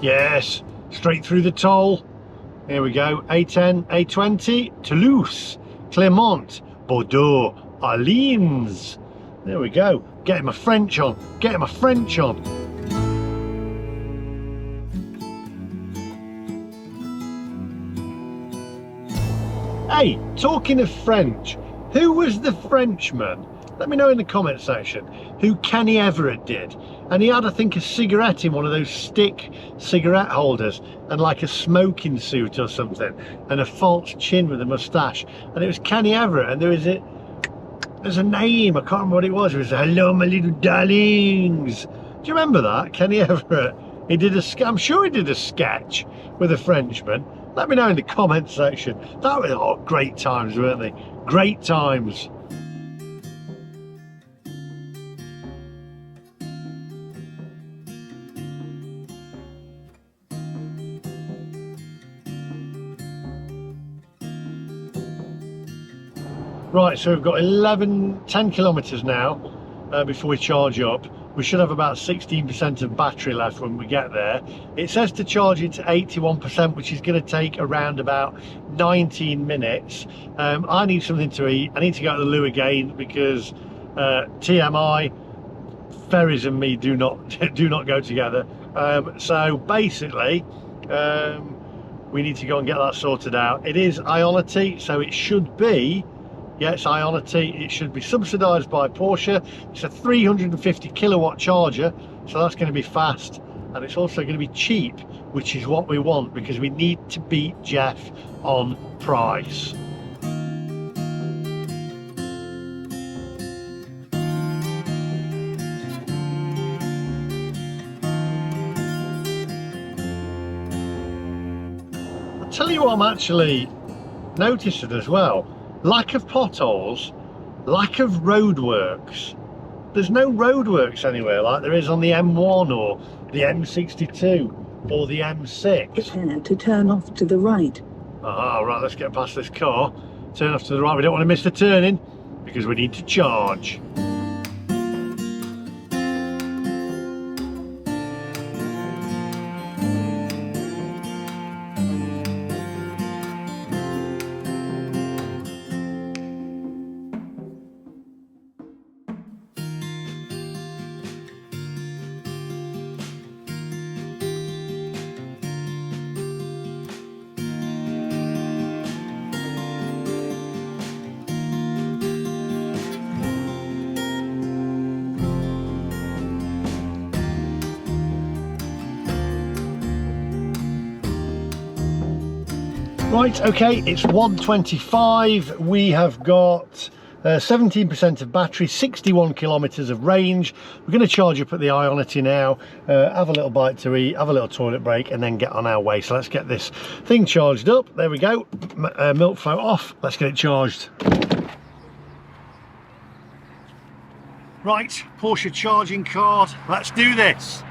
Yes, straight through the toll. Here we go. A10, A20, Toulouse, Clermont, Bordeaux, Orleans. There we go. Getting my French on. Getting my French on. Hey, talking of French, who was the Frenchman? Let me know in the comment section who Kenny Everett did. And he had, I think, a cigarette in one of those stick cigarette holders and like a smoking suit or something and a false chin with a moustache. And it was Kenny Everett, and there's a name, I can't remember what it was. It was hello my little darlings. Do you remember that? Kenny Everett. He did I'm sure he did a sketch with a Frenchman. Let me know in the comment section. That was great times, weren't they? Great times. Right, so we've got 10 kilometers now before we charge up. We should have about 16% of battery left when we get there. It says to charge it to 81%, which is going to take around about 19 minutes. I need something to eat. I need to go to the loo again because TMI, ferries and me do not go together. So basically, we need to go and get that sorted out. It is Ionity, so it should be. Yeah, it's Ionity. It should be subsidised by Porsche. It's a 350 kilowatt charger, so that's going to be fast, and it's also going to be cheap, which is what we want because we need to beat Geoff on price. I'll tell you what I'm actually noticing as well. Lack of potholes, lack of roadworks. There's no roadworks anywhere like there is on the M1 or the M62 or the M6. Prepare to turn off to the right. Ah, right, let's get past this car. Turn off to the right. We don't want to miss the turning because we need to charge. Right, okay, it's 1:25. We have got 17% of battery, 61 kilometers of range. We're going to charge up at the Ionity now, have a little bite to eat, have a little toilet break, and then get on our way. So let's get this thing charged up. There we go. Milk flow off. Let's get it charged. Right, Porsche charging card. Let's do this.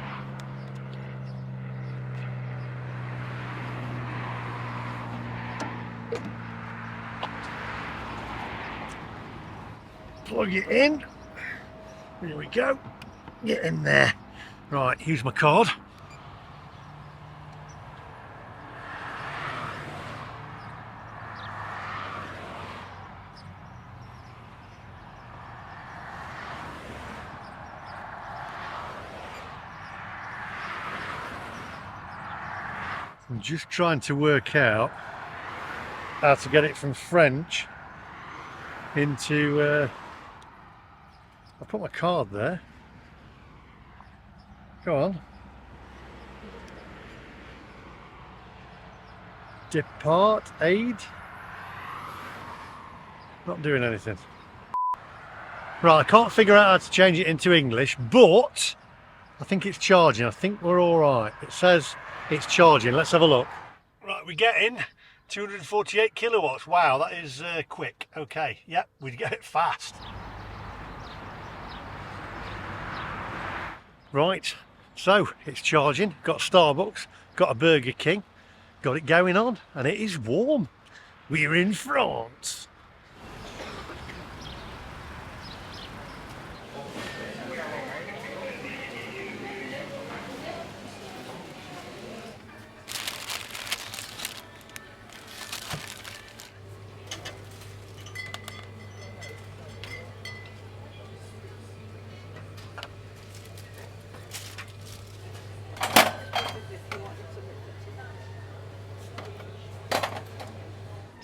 Plug it in. Here we go. Get in there. Right, here's my card. I'm just trying to work out how to get it from French into I put my card there. Go on. Depart aid. Not doing anything. Right, I can't figure out how to change it into English, but I think it's charging. I think we're all right. It says it's charging. Let's have a look. Right, we're getting 248 kilowatts. Wow, that is quick. Okay, yep, we get it fast. Right, so it's charging. Got Starbucks, got a Burger King, got it going on, and it is warm. We're in France.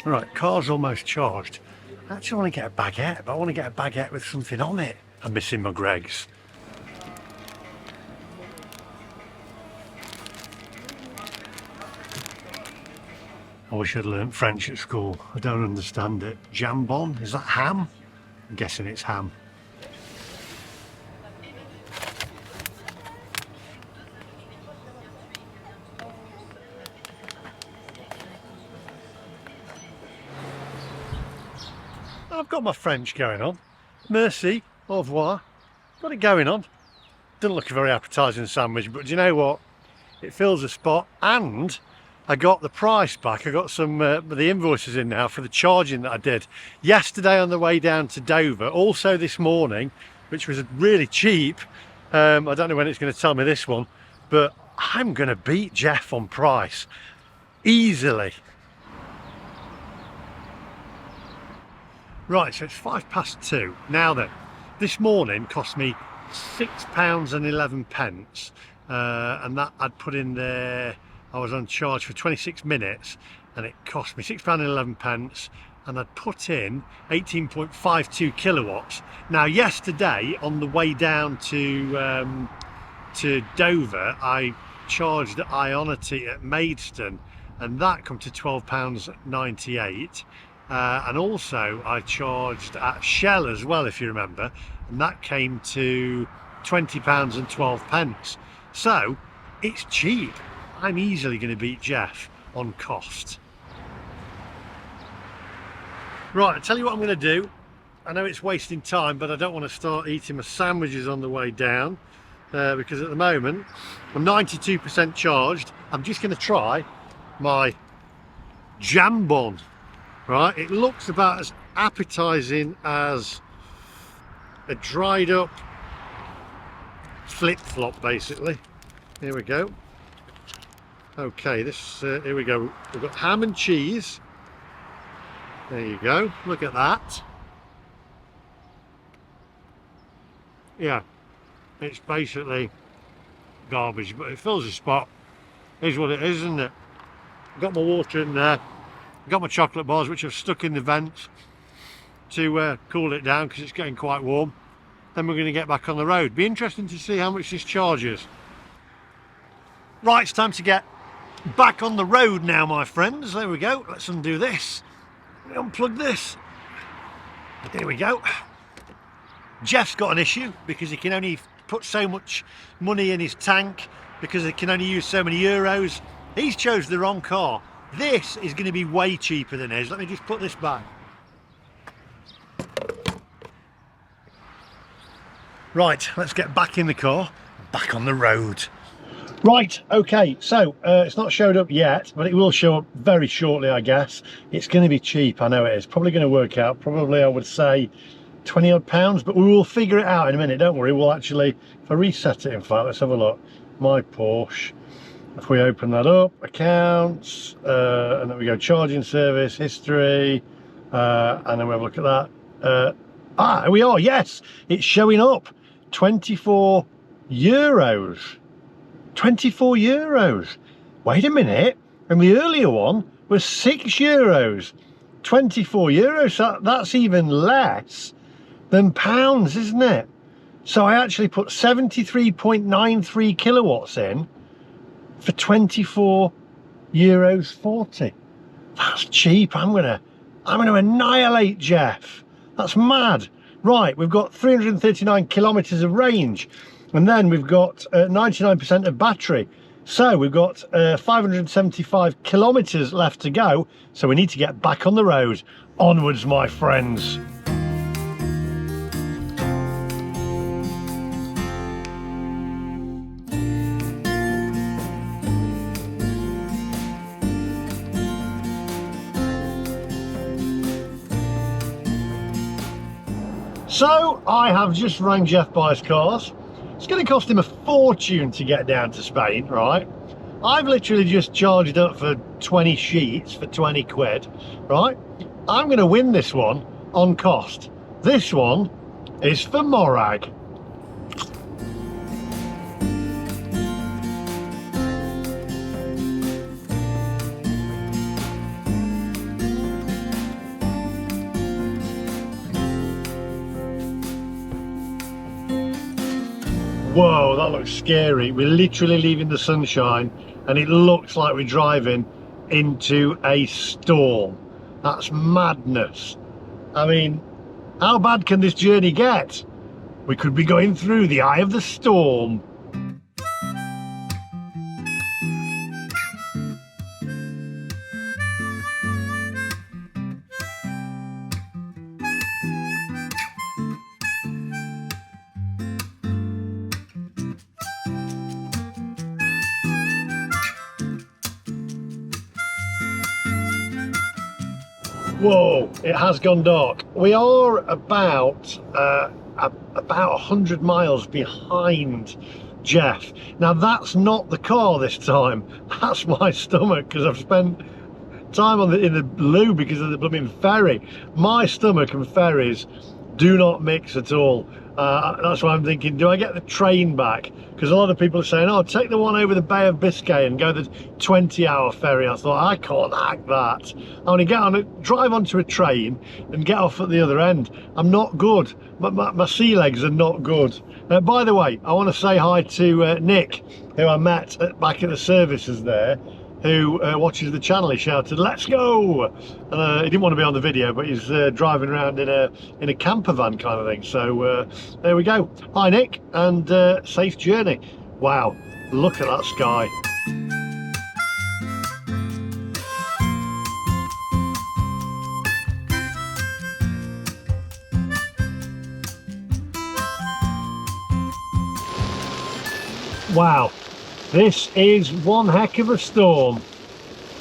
Right, car's almost charged. I actually want to get a baguette, but I want to get a baguette with something on it. I'm missing my Greggs. I wish I'd learnt French at school. I don't understand it. Jambon, is that ham? I'm guessing it's ham. I've got my French going on. Merci, au revoir. Got it going on. Doesn't look a very appetising sandwich, but do you know what? It fills a spot, and I got the price back. I got some the invoices in now for the charging that I did yesterday on the way down to Dover. Also this morning, which was really cheap. I don't know when it's going to tell me this one, but I'm going to beat Geoff on price easily. Right, so it's 2:05. Now then, this morning cost me £6.11, and that I'd put in there. I was on charge for 26 minutes, and it cost me £6.11, and I'd put in 18.52 kilowatts. Now, yesterday on the way down to Dover, I charged at Ionity at Maidstone, and that come to £12.98. And also I charged at Shell as well, if you remember, and that came to £20.12. So it's cheap. I'm easily going to beat Geoff on cost. Right, I'll tell you what I'm going to do. I know it's wasting time, but I don't want to start eating my sandwiches on the way down, because at the moment I'm 92% charged. I'm just going to try my jambon. Right, it looks about as appetising as a dried up flip-flop, basically. Here we go. Okay, this here we go. We've got ham and cheese. There you go. Look at that. Yeah, it's basically garbage, but it fills the spot. Is what it is, isn't it? Got my water in there. Got my chocolate bars, which I've stuck in the vents to cool it down because it's getting quite warm. Then we're going to get back on the road. Be interesting to see how much this charges. Right, it's time to get back on the road now, my friends. There we go. Let's undo this. Unplug this. There we go. Geoff's got an issue because he can only put so much money in his tank because he can only use so many euros. He's chosen the wrong car. This is going to be way cheaper than his. Let me just put this back. Right, let's get back in the car, back on the road. Right, okay, so it's not showed up yet, but it will show up very shortly, I guess. It's going to be cheap, I know it is. Probably going to work out, probably I would say 20 odd pounds, but we will figure it out in a minute, don't worry. We'll actually, if I reset it, in fact, let's have a look. My Porsche, if we open that up, accounts, and then we go charging service, history, and then we have a look at that. Here we are, yes, it's showing up. 24 euros. 24 euros. Wait a minute, and the earlier one was 6 euros. 24 euros, so that's even less than pounds, isn't it? So I actually put 73.93 kilowatts in for 24 euros 40. That's cheap. I'm gonna annihilate Geoff. That's mad. Right, we've got 339 kilometers of range, and then we've got 99% of battery. So we've got 575 kilometers left to go. So we need to get back on the road. Onwards, my friends. So I have just rang Geoff Buys Cars. It's going to cost him a fortune to get down to Spain, right? I've literally just charged up for 20 sheets for 20 quid, right? I'm going to win this one on cost. This one is for Morag. Whoa, that looks scary. We're literally leaving the sunshine and it looks like we're driving into a storm. That's madness. I mean, how bad can this journey get? We could be going through the eye of the storm. Whoa, it has gone dark. We are about 100 miles behind Geoff. Now that's not the car this time. That's my stomach, because I've spent time in the loo because of the blooming ferry. My stomach and ferries do not mix at all. That's why I'm thinking, do I get the train back? Because a lot of people are saying, oh, take the one over the Bay of Biscay and go the 20-hour ferry. I thought, I can't hack that. I want to drive onto a train and get off at the other end. I'm not good. My sea legs are not good. By the way, I want to say hi to Nick, who I met back at the services there, who watches the channel. He shouted, let's go! And he didn't want to be on the video, but he's driving around in a camper van kind of thing. So there we go. Hi Nick, and safe journey. Wow, look at that sky. Wow. This is one heck of a storm.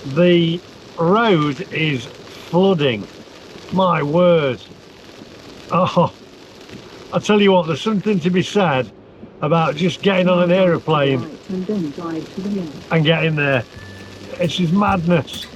The road is flooding. My word. Oh, I tell you what, there's something to be said about just getting on an aeroplane and getting there. It's just madness.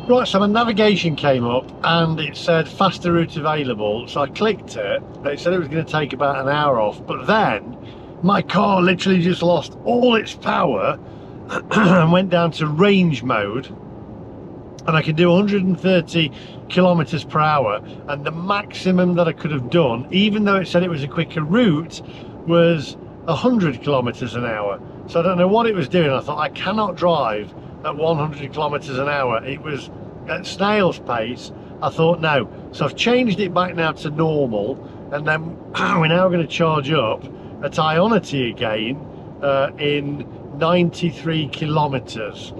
Right, so my navigation came up and it said faster route available, so I clicked it. It said it was going to take about an hour off, but then my car literally just lost all its power and went down to range mode, and I could do 130 kilometers per hour, and the maximum that I could have done, even though it said it was a quicker route, was 100 kilometers an hour. So I don't know what it was doing. I thought, I cannot drive at 100 kilometers an hour. It was at snail's pace. I thought no, so I've changed it back now to normal, and then we're now going to charge up at Ionity again in 93 kilometers,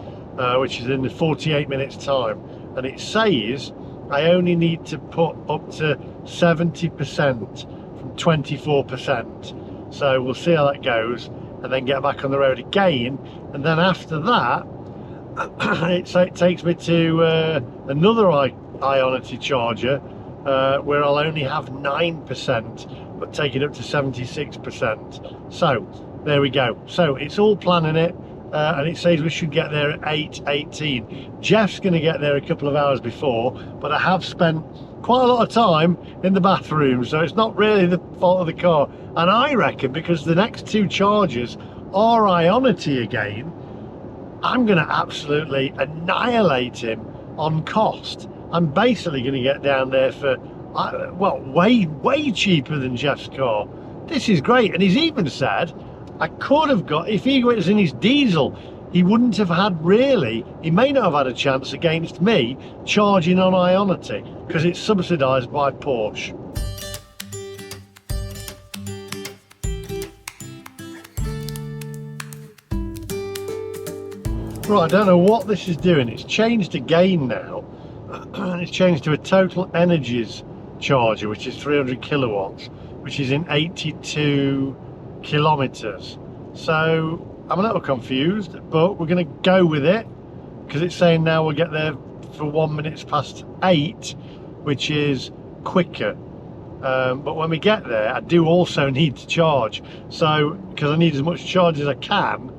which is in 48 minutes time, and it says I only need to put up to 70% from 24%. So we'll see how that goes, and then get back on the road again, and then after that it takes me to another Ionity charger where I'll only have 9%, but take it up to 76%. So there we go. So it's all planning it, and it says we should get there at 8:18. Geoff's going to get there a couple of hours before, but I have spent quite a lot of time in the bathroom, so it's not really the fault of the car. And I reckon because the next two chargers are Ionity again, I'm going to absolutely annihilate him on cost. I'm basically going to get down there for, well, way cheaper than Geoff's car. This is great. And he's even said I could have got, if he was in his diesel, he wouldn't have had really, he may not have had a chance against me charging on Ionity, because it's subsidised by Porsche. Right, I don't know what this is doing. It's changed again now. It's changed to a Total Energies charger, which is 300 kilowatts, which is in 82 kilometers. So I'm a little confused, but we're going to go with it because it's saying now we'll get there for 1 minute past 8, which is quicker. But when we get there, I do also need to charge. So because I need as much charge as I can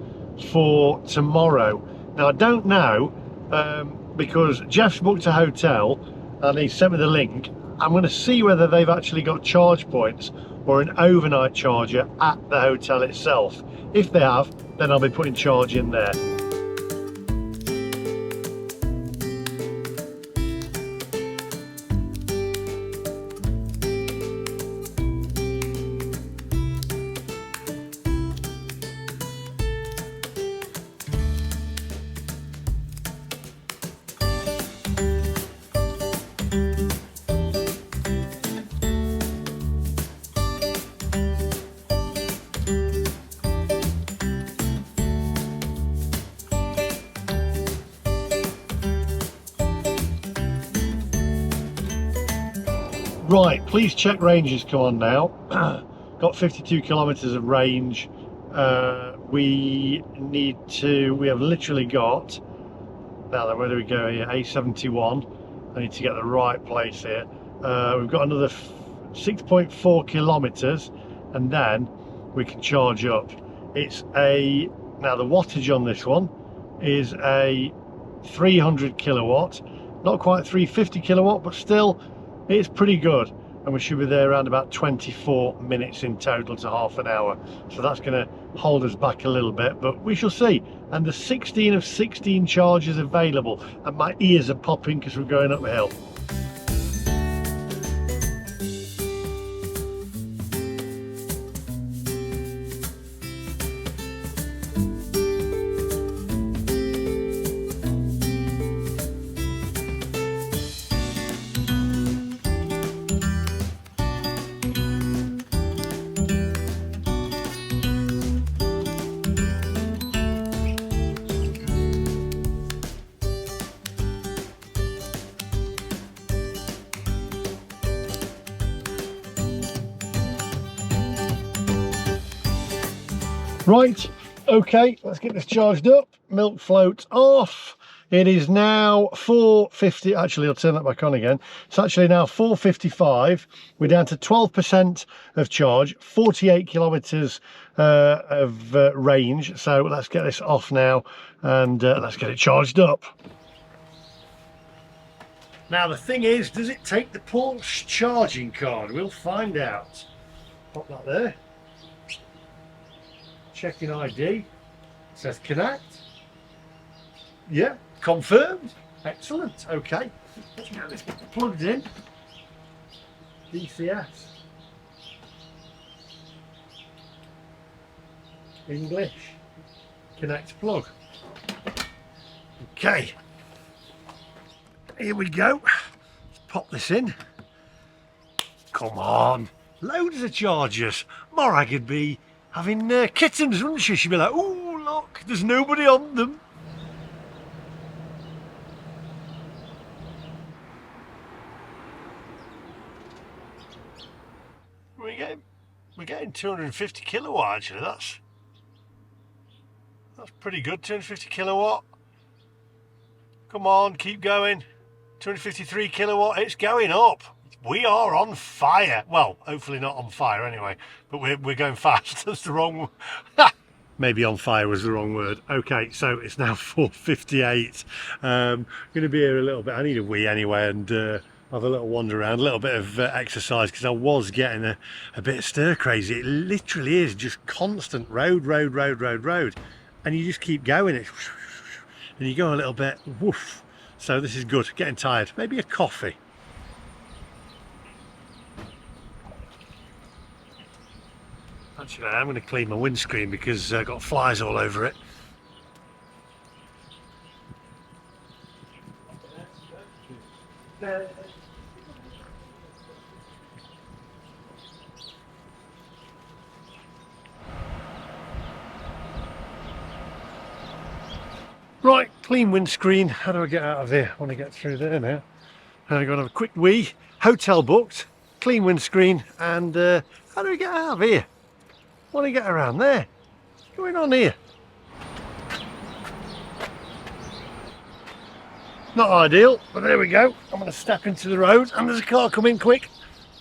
for tomorrow. Now I don't know, because Geoff's booked a hotel and he sent me the link. I'm going to see whether they've actually got charge points or an overnight charger at the hotel itself. If they have, then I'll be putting charge in there. Right, please check ranges come on now. Got 52 kilometers of range. We have literally got, now then, where do we go here? A71. I need to get the right place here. We've got another 6.4 kilometers, and then we can charge up. It's a, now the wattage on this one is a 300 kilowatt, not quite 350 kilowatt, but still it's pretty good, and we should be there around about 24 minutes in total to half an hour. So that's going to hold us back a little bit, but we shall see. And there's 16 of 16 chargers available, and my ears are popping because we're going uphill. Right, okay, let's get this charged up. Milk float off. It is now 4:50. Actually, I'll turn that back on again. It's actually now 4:55. We're down to 12% of charge, 48 kilometers of range. So let's get this off now, and let's get it charged up. Now the thing is, does it take the Porsche charging card? We'll find out. Pop that there. Checking ID. It says connect. Yeah, confirmed. Excellent. Okay. Let's get this plugged in. DCS. English. Connect plug. Okay. Here we go. Let's pop this in. Come on. Loads of chargers. Morag would be having kittens, wouldn't she? She'd be like, oh, look, there's nobody on them. We're getting 250 kilowatt actually. That's pretty good. 250 kilowatt. Come on, keep going. 253 kilowatt. It's going up. We are on fire. Well, hopefully not on fire anyway, but we're going fast. That's the wrong. Maybe on fire was the wrong word. Okay, so it's now 4:58. Going to be here a little bit. I need a wee anyway, and have a little wander around, a little bit of exercise, because I was getting a bit stir crazy. It literally is just constant road, and you just keep going. It and you go a little bit. Woof. So this is good. Getting tired. Maybe a coffee. Actually, I'm going to clean my windscreen because I've got flies all over it. Right, clean windscreen. How do I get out of here? I want to get through there now. I've got to have a quick wee. Hotel booked. Clean windscreen. And how do we get out of here? I want to get around there. What's going on here? Not ideal, but there we go. I'm going to step into the road and there's a car coming quick.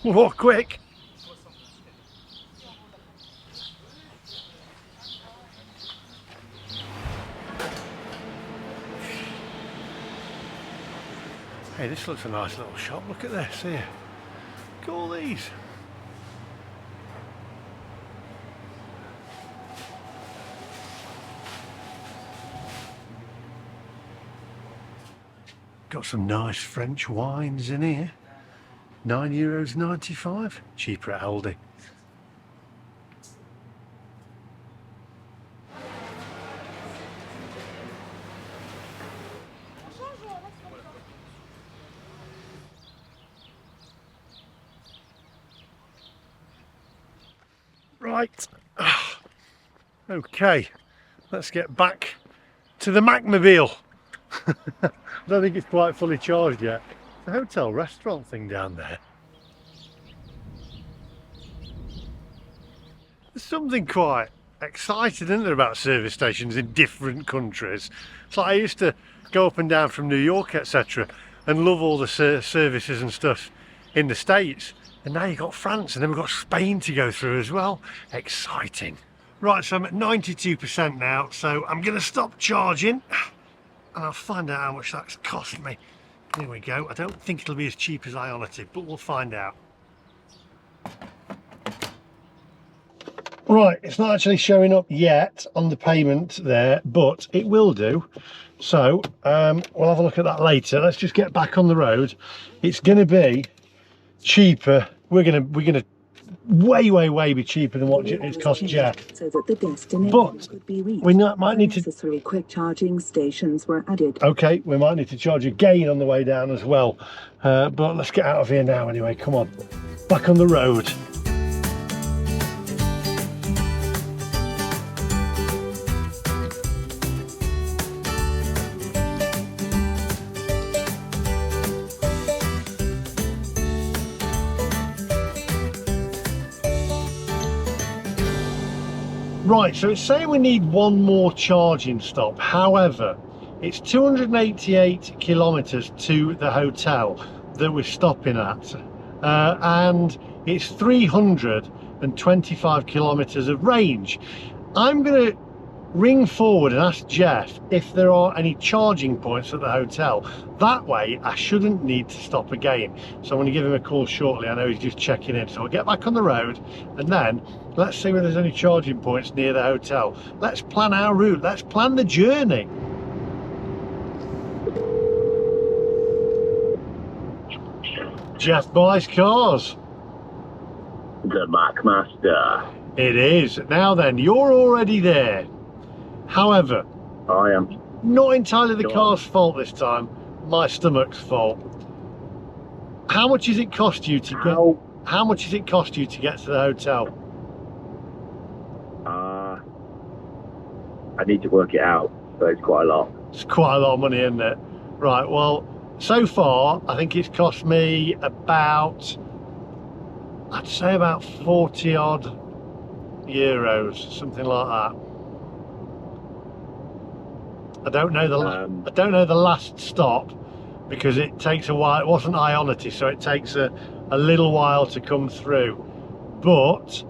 Walk quick. Hey, this looks a nice little shop. Look at this here. Look at all these. Got some nice French wines in here. €9.95. Cheaper at Aldi. Right. Okay. Let's get back to the MacMobile. I don't think it's quite fully charged yet. The hotel restaurant thing down there. There's something quite exciting, isn't there, about service stations in different countries. It's like I used to go up and down from New York, etc., and love all the services and stuff in the States. And now you've got France, and then we've got Spain to go through as well. Exciting. Right, so I'm at 92% now, so I'm going to stop charging. And I'll find out how much that's cost me. Here we go. I don't think it'll be as cheap as Ionity, but we'll find out. Right, it's not actually showing up yet on the payment there, but it will do. So we'll have a look at that later. Let's just get back on the road. It's going to be cheaper. We're gonna way be cheaper than what it's cost Geoff. So that the destination But could be reached. we might need to. Necessary quick charging stations were added. Okay, we might need to charge again on the way down as well. But let's get out of here now anyway. Come on, back on the road. Right, so it's saying we need one more charging stop. However, it's 288 kilometres to the hotel that we're stopping at. And it's 325 kilometres of range. I'm going to ring forward and ask Geoff if there are any charging points at the hotel. That way I shouldn't need to stop again. So I'm going to give him a call shortly. I know he's just checking in, so I'll get back on the road and then let's see whether there's any charging points near the hotel. Let's plan our route, let's plan the journey. Geoff Buys Cars. The MacMaster. It is. Now then, you're already there. However, I am. not entirely the Go car's fault this time, my stomach's fault. How much does it cost you to get? How much does it cost you to get to the hotel? I need to work it out, but it's quite a lot. It's quite a lot of money, isn't it? Right, well, so far, I think it's cost me about, I'd say about 40 odd euros, something like that. I don't know the last stop because it takes a while. It wasn't Ionity, so it takes a little while to come through. But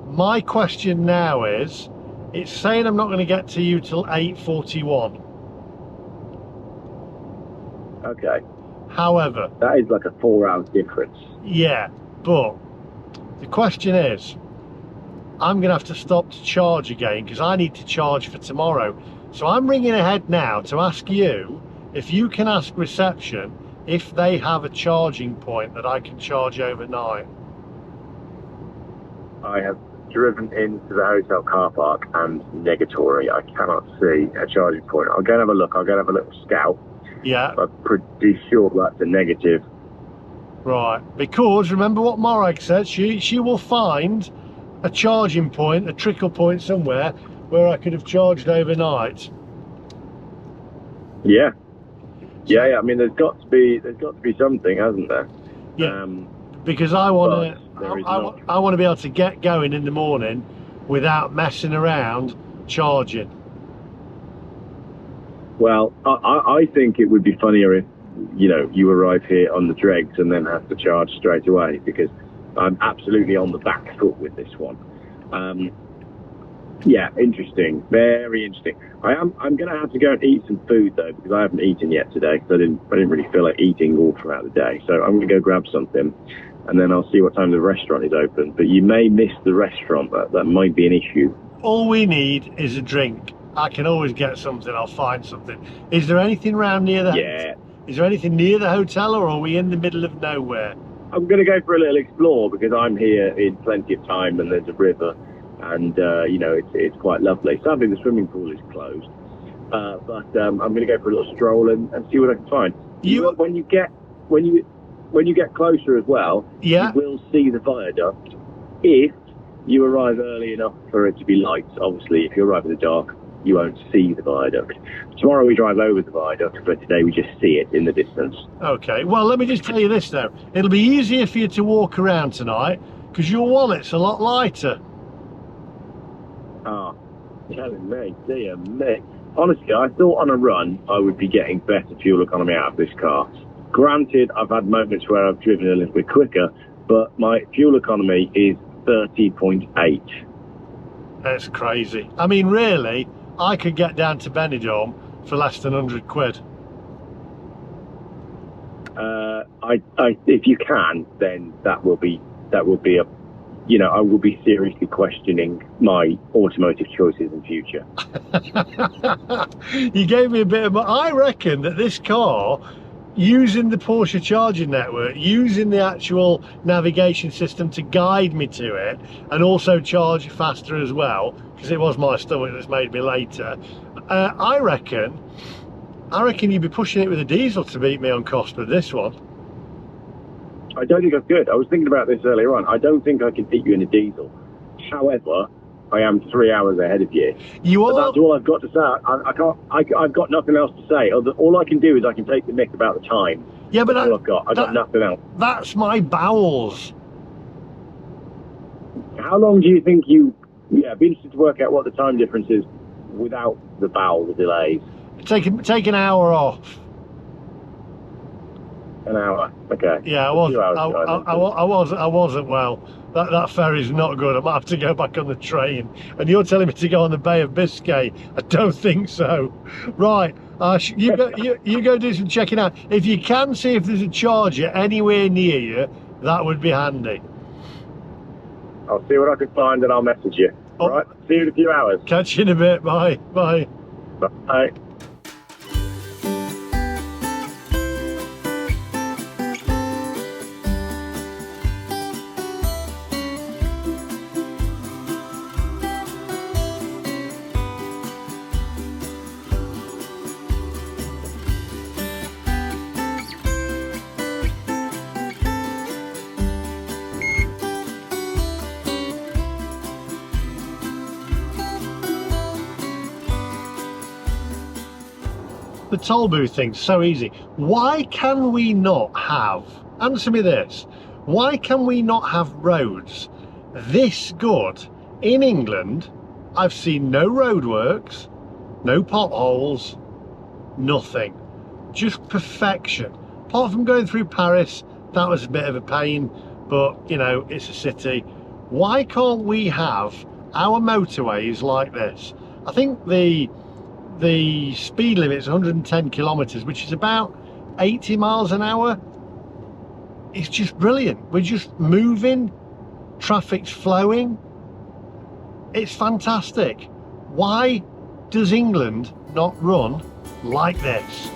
my question now is, it's saying I'm not going to get to you till 8:41. Okay. However, that is like a 4-hour difference. Yeah, but the question is, I'm going to have to stop to charge again because I need to charge for tomorrow. So I'm ringing ahead now to ask you if you can ask reception if they have a charging point that I can charge overnight. I have driven into the hotel car park and negatory. I cannot see a charging point. I'll go and have a look. I'll go and have a little scout. Yeah. I'm pretty sure that's a negative. Right, because remember what Morag said, she will find a charging point, a trickle point somewhere where I could have charged overnight. Yeah. Yeah, I mean there's got to be something, hasn't there? Yeah. Because I want to be able to get going in the morning without messing around charging. Well, I think it would be funnier if, you know, you arrive here on the dregs and then have to charge straight away, because I'm absolutely on the back foot with this one. Yeah, interesting, very interesting. I'm going to have to go and eat some food though, because I haven't eaten yet today. Because I didn't really feel like eating all throughout the day. So I'm going to go grab something, and then I'll see what time the restaurant is open. But you may miss the restaurant. That might be an issue. All we need is a drink. I can always get something. I'll find something. Is there anything around near the? Yeah. Is there anything near the hotel, or are we in the middle of nowhere? I'm going to go for a little explore because I'm here in plenty of time, and there's a river, and you know it's quite lovely. Sadly, the swimming pool is closed, but I'm going to go for a little stroll and see what I can find. When you get closer as well, yeah, you will see the viaduct if you arrive early enough for it to be light. Obviously, if you arrive in the dark, you won't see the viaduct. Tomorrow we drive over the viaduct, but today we just see it in the distance. Okay, well, let me just tell you this though. It'll be easier for you to walk around tonight because your wallet's a lot lighter. Ah, telling me, dear me. Honestly, I thought on a run I would be getting better fuel economy out of this car. Granted, I've had moments where I've driven a little bit quicker, but my fuel economy is 30.8. That's crazy. I mean, really, I could get down to Benidorm for less than 100 quid. If you can, then that will be a, you know, I will be seriously questioning my automotive choices in future. You gave me a bit of, I reckon that this car, using the Porsche charging network, using the actual navigation system to guide me to it, and also charge faster as well, because it was my stomach that's made me later. I reckon you'd be pushing it with a diesel to beat me on cost with this one. I don't think I could. I was thinking about this earlier on. I don't think I can beat you in a diesel. However, I am 3 hours ahead of you. You are. But that's all I've got to say. I've got nothing else to say. All I can do is I can take the mick about the time. Yeah, but that's all I've got. I've got nothing else. That's my bowels. How long do you think you? Yeah, it'd be interesting to work out what the time difference is without the bowel delays. Take an hour off. An hour. Okay. Yeah, I A few hours behind then. I wasn't well. That ferry's not good. I might have to go back on the train. And you're telling me to go on the Bay of Biscay? I don't think so. Right, you go do some checking out. If you can see if there's a charger anywhere near you, that would be handy. I'll see what I can find and I'll message you. Oh. Right. See you in a few hours. Catch you in a bit. Bye. Bye. Bye. The toll booth thing's so easy. Why can we not have, answer me this, why can we not have roads this good in England? I've seen no roadworks, no potholes, nothing. Just perfection. Apart from going through Paris, that was a bit of a pain, but you know, it's a city. Why can't we have our motorways like this? I think the speed limit is 110 kilometers, which is about 80 miles an hour. It's just brilliant. We're just moving, traffic's flowing. It's fantastic. Why does England not run like this?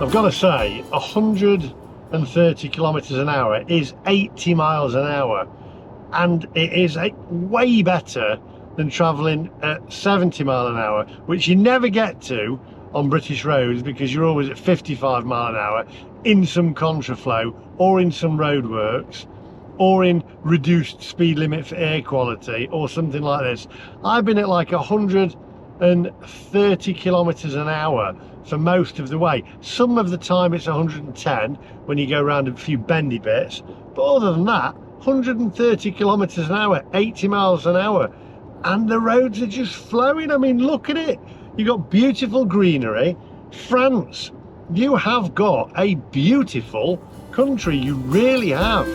I've got to say, 130 kilometers an hour is 80 miles an hour, and it is way better than traveling at 70 mile an hour, which you never get to on British roads because you're always at 55 mile an hour in some contraflow or in some roadworks or in reduced speed limit for air quality or something like this. I've been at like 130 kilometers an hour for most of the way. Some of the time it's 110 when you go around a few bendy bits, but other than that, 130 kilometers an hour, 80 miles an hour, and the roads are just flowing. I mean, look at it. You've got beautiful greenery. France, you have got a beautiful country. You really have.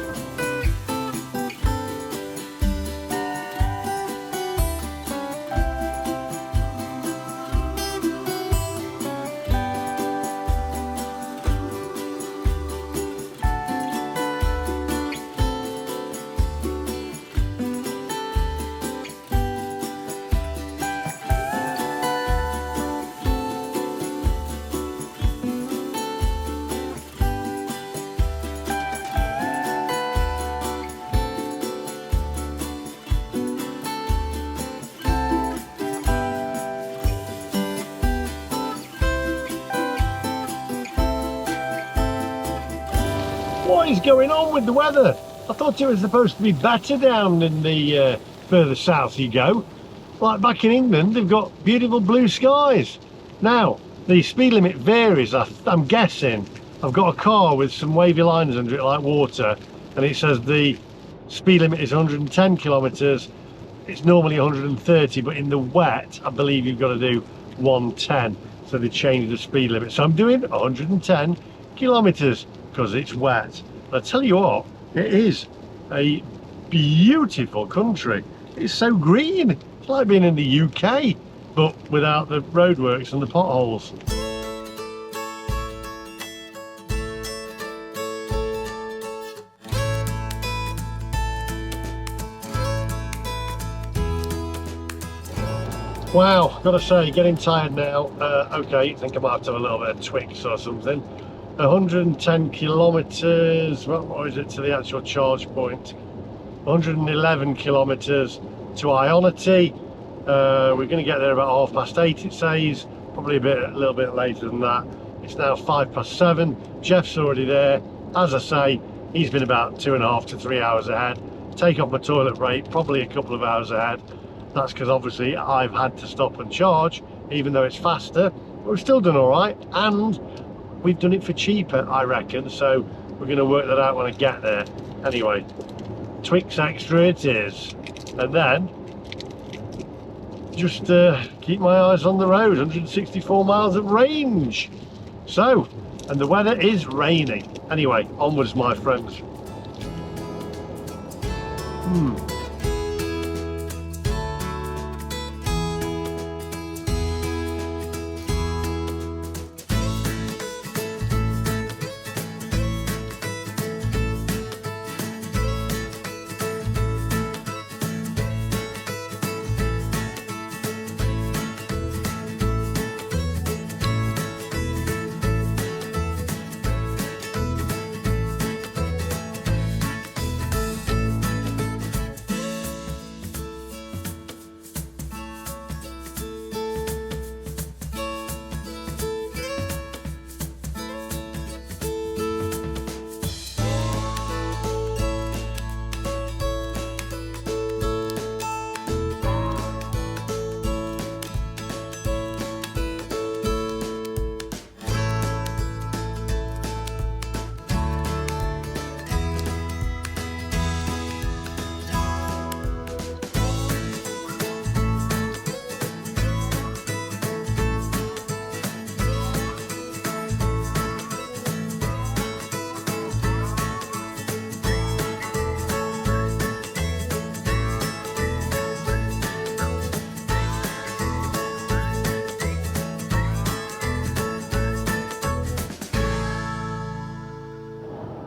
What is going on with the weather? I thought it was supposed to be better down in the further south you go. Like back in England, they've got beautiful blue skies. Now, the speed limit varies. I'm guessing. I've got a car with some wavy lines under it like water, and it says the speed limit is 110 kilometers. It's normally 130, but in the wet, I believe you've got to do 110. So they changed the speed limit. So I'm doing 110 kilometers because it's wet. But I tell you what, it is a beautiful country. It's so green. It's like being in the UK, but without the roadworks and the potholes. Wow, gotta say, getting tired now. Okay, I think I might have to have a little bit of Twix or something. 110 kilometers, what is it to the actual charge point? 111 kilometers to Ionity. We're going to get there about 8:30, it says. Probably a little bit later than that. It's now 7:05. Geoff's already there. As I say, he's been about 2.5 to 3 hours ahead. Take off my toilet break, probably a couple of hours ahead. That's because obviously I've had to stop and charge, even though it's faster. But we've still done all right, and we've done it for cheaper, I reckon. So we're going to work that out when I get there. Anyway, Twix Extra it is. And then just keep my eyes on the road. 164 miles of range. So, and the weather is raining. Anyway, onwards, my friends.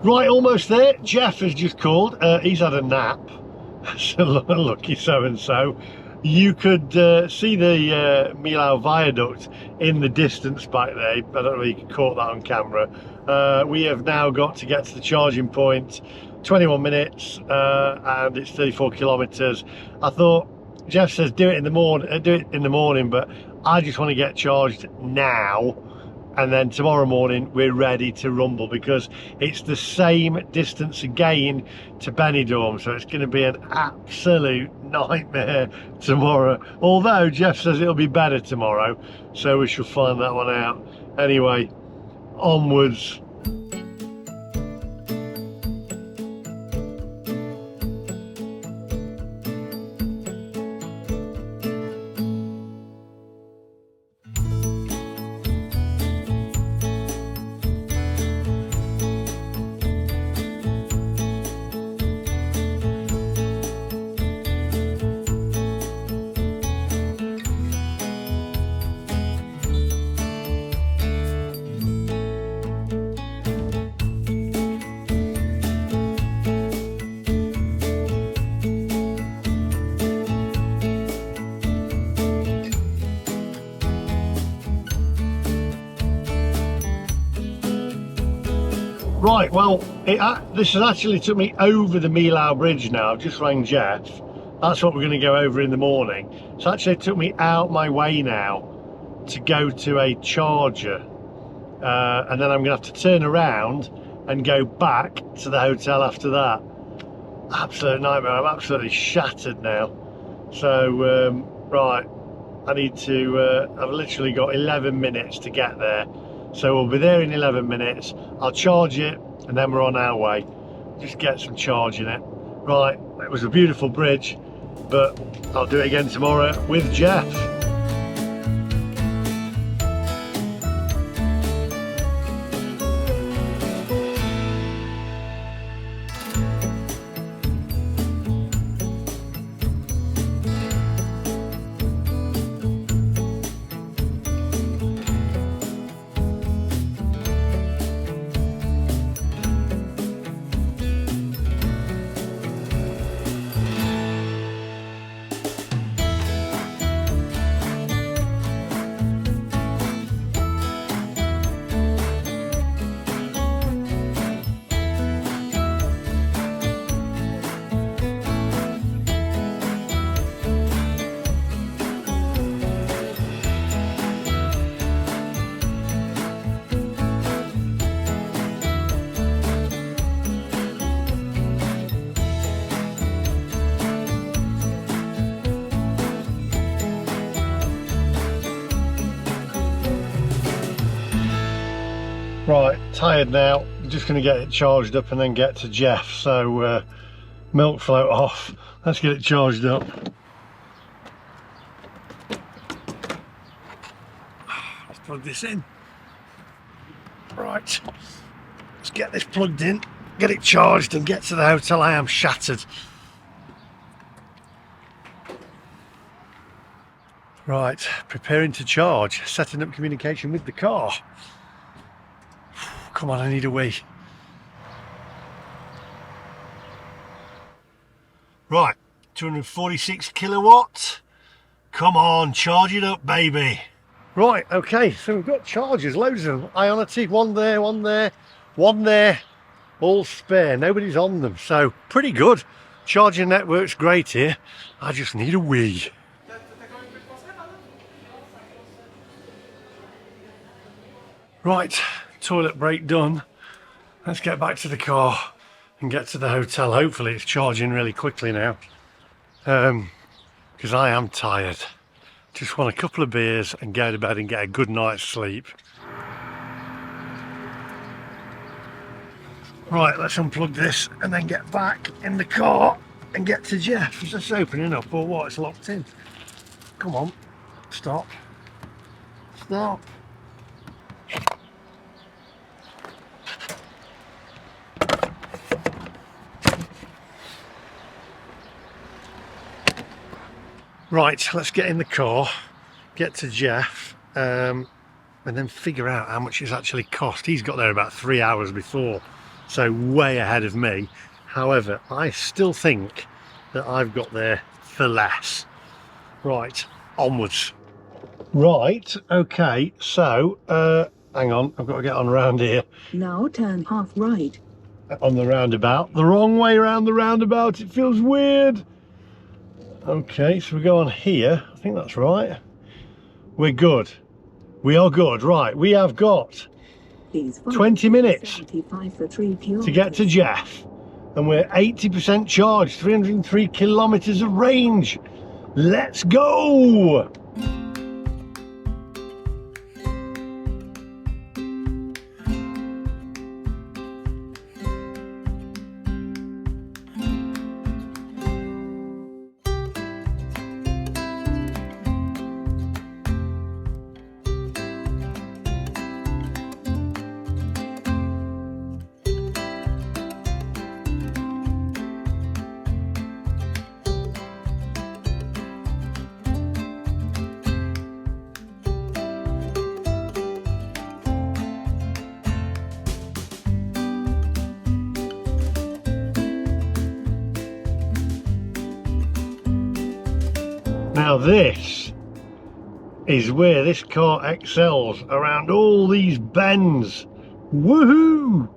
Right, almost there. Geoff has just called. He's had a nap. So lucky so-and-so. You could see the Millau Viaduct in the distance back there. I don't know if you caught that on camera. We have now got to get to the charging point. 21 minutes and it's 34 kilometers. I thought, Geoff says do it in the morning, but I just want to get charged now. And then tomorrow morning we're ready to rumble, because it's the same distance again to Benidorm, so it's going to be an absolute nightmare tomorrow, although Geoff says it'll be better tomorrow, so we shall find that one out. Anyway, onwards. Right, well, this has actually took me over the Millau Bridge now. I've just rang Geoff. That's what we're going to go over in the morning. So actually it took me out my way now to go to a charger. And then I'm going to have to turn around and go back to the hotel after that. Absolute nightmare. I'm absolutely shattered now. So, right, I need to, I've literally got 11 minutes to get there. So we'll be there in 11 minutes. I'll charge it and then we're on our way. Just get some charge in it. Right, it was a beautiful bridge, but I'll do it again tomorrow with Geoff. Right, tired now. I'm just going to get it charged up and then get to Geoff. So milk float off. Let's get it charged up. Let's plug this in. Right, let's get this plugged in, get it charged and get to the hotel. I am shattered. Right, preparing to charge, setting up communication with the car. Come on, I need a wee. Right, 246 kilowatts. Come on, charge it up, baby. Right, okay, so we've got chargers, loads of them. Ionity, one there, one there, one there. All spare, nobody's on them. So, pretty good. Charging network's great here. I just need a wee. Right, toilet break done. Let's get back to the car and get to the hotel. Hopefully it's charging really quickly now. Because I am tired. Just want a couple of beers and go to bed and get a good night's sleep. Right, let's unplug this and then get back in the car and get to Geoff. Is this opening up or what? It's locked in. Come on, stop. Stop. Right, let's get in the car, get to Geoff, and then figure out how much it's actually cost. He's got there about 3 hours before, so way ahead of me. However, I still think that I've got there for less. Right, onwards. Right, okay, so, hang on, I've got to get on round here. Now turn half right. On the roundabout. The wrong way around the roundabout, it feels weird. Okay, so we go on here. I think that's right. We're good. We are good. Right, we have got 20 minutes to get to Geoff. And we're 80% charged, 303 kilometers of range. Let's go! Now this is where this car excels, around all these bends. Woohoo!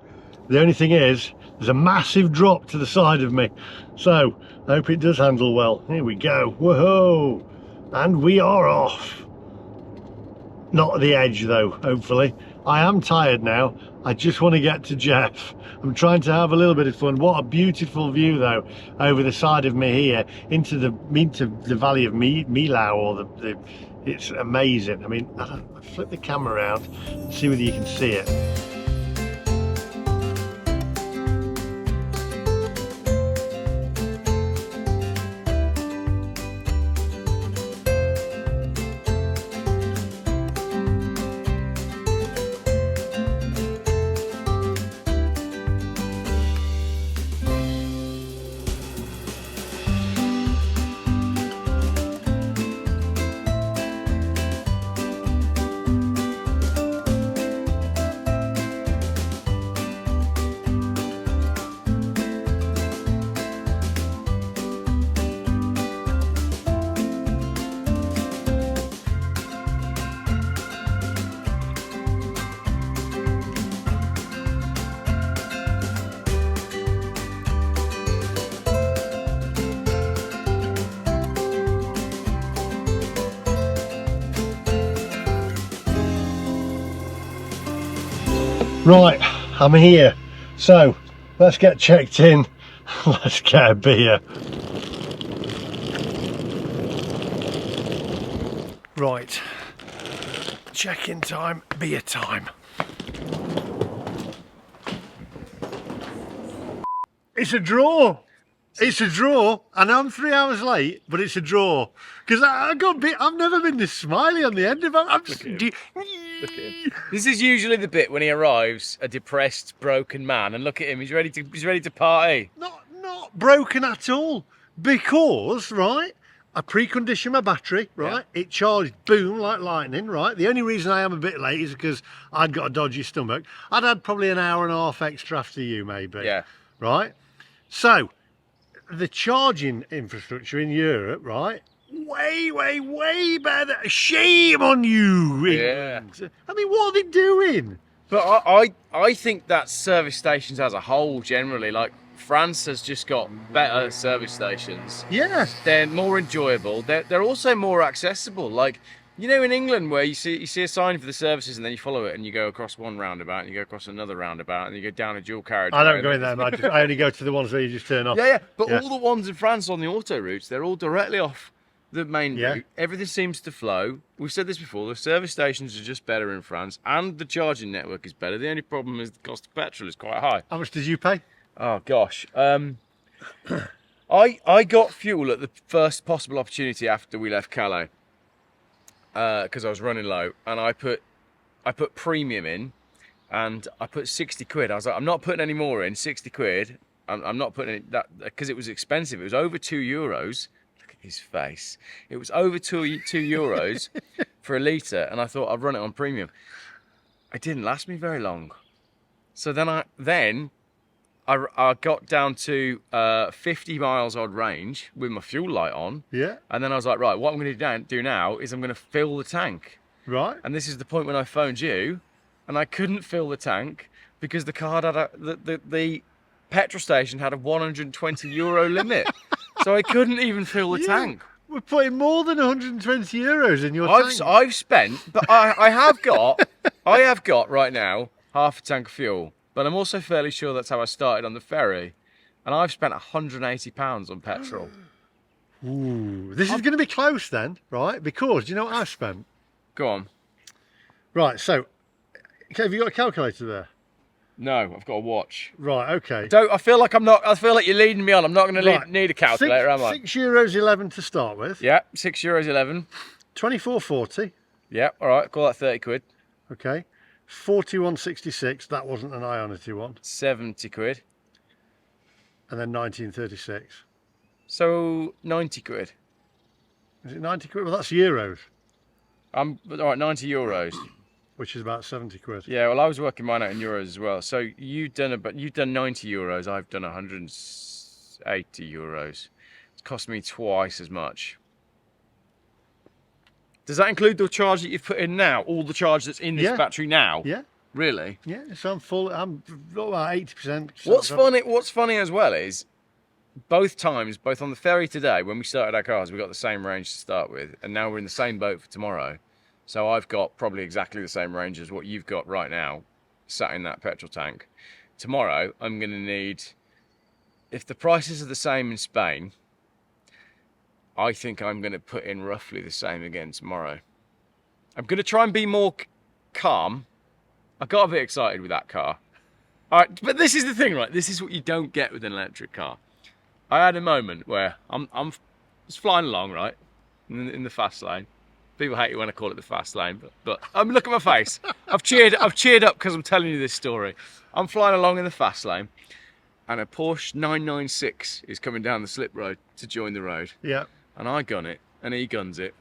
The only thing is, there's a massive drop to the side of me. So, I hope it does handle well. Here we go. Woohoo! And we are off. Not at the edge though, hopefully. I am tired now. I just want to get to Geoff. I'm trying to have a little bit of fun. What a beautiful view though, over the side of me here, into the valley of Milau, or it's amazing. I mean, I'll flip the camera around and see whether you can see it. Right, I'm here. So, let's get checked in. Let's get a beer. Right, check-in time, beer time. it's a draw. It's a draw. I know I'm 3 hours late, but it's a draw. Because I've never been this smiley on the end of it. Look at him. This is usually the bit when he arrives, a depressed, broken man, and look at him. He's ready to party. Not broken at all. Because, right, I preconditioned my battery, right? Yeah. It charged, boom, like lightning, right? The only reason I am a bit late is because I'd got a dodgy stomach. I'd had probably an hour and a half extra after you, maybe. Yeah. Right? So, the charging infrastructure in Europe, right? Way better. Shame on you, England. Yeah. I mean, what are they doing? But I think that service stations as a whole, generally, like France has just got better service stations. Yeah. They're more enjoyable. They're also more accessible. Like, you know, in England where you see a sign for the services and then you follow it and you go across one roundabout and you go across another roundabout and you go down a dual carriage. I don't go in there, I only go to the ones where you just turn off. Yeah. But all the ones in France on the auto routes, they're all directly off the main route. Everything seems to flow. We've said this before, the service stations are just better in France and the charging network is better. The only problem is the cost of petrol is quite high. How much did you pay? Oh gosh. I got fuel at the first possible opportunity after we left Calais. Because I was running low, and I put premium in, and I put 60 quid. I was like, I'm not putting any more in. 60 quid. I'm not putting it that because it was expensive. It was over €2. Look at his face. It was over two euros for a litre, and I thought I'd run it on premium. It didn't last me very long. So then I got down to 50 miles odd range with my fuel light on. Yeah. And then I was like, right, what I'm going to do now is I'm going to fill the tank. Right. And this is the point when I phoned you, and I couldn't fill the tank because the card had the petrol station had a €120 limit, so I couldn't even fill the tank. We're putting more than €120 in your tank. I've spent, but I have got right now half a tank of fuel. But I'm also fairly sure that's how I started on the ferry. And I've spent £180 on petrol. Ooh, this is going to be close then, right? Because, do you know what I've spent? Go on. Right, so, okay, have you got a calculator there? No, I've got a watch. Right, okay. I feel like you're leading me on. I'm not going to need a calculator, am I? €6.11 to start with. Yeah, €6.11. 24.40. Yeah, all right, call that 30 quid. Okay. 41.66, that wasn't an Ionity one. 70 quid. And then 19.36. So 90 quid. Is it 90 quid? Well, that's euros. All right, 90 euros. Which is about 70 quid. Yeah, well, I was working mine out in euros as well. So you've done 90 euros. I've done 180 euros. It's cost me twice as much. Does that include the charge that you've put in now? All the charge that's in this battery now? Yeah. Really? Yeah, so I'm full. I'm about 80%. What's funny as well is both times, both on the ferry today, when we started our cars, we got the same range to start with, and now we're in the same boat for tomorrow. So I've got probably exactly the same range as what you've got right now, sat in that petrol tank. Tomorrow, I'm going to need, if the prices are the same in Spain, I think I'm going to put in roughly the same again tomorrow. I'm going to try and be more calm. I got a bit excited with that car. All right, but this is the thing, right? This is what you don't get with an electric car. I had a moment where I'm just flying along, right, in the fast lane. People hate it when I call it the fast lane, but look at my face. I've cheered up because I'm telling you this story. I'm flying along in the fast lane, and a Porsche 996 is coming down the slip road to join the road. Yeah. And I gun it, and he guns it.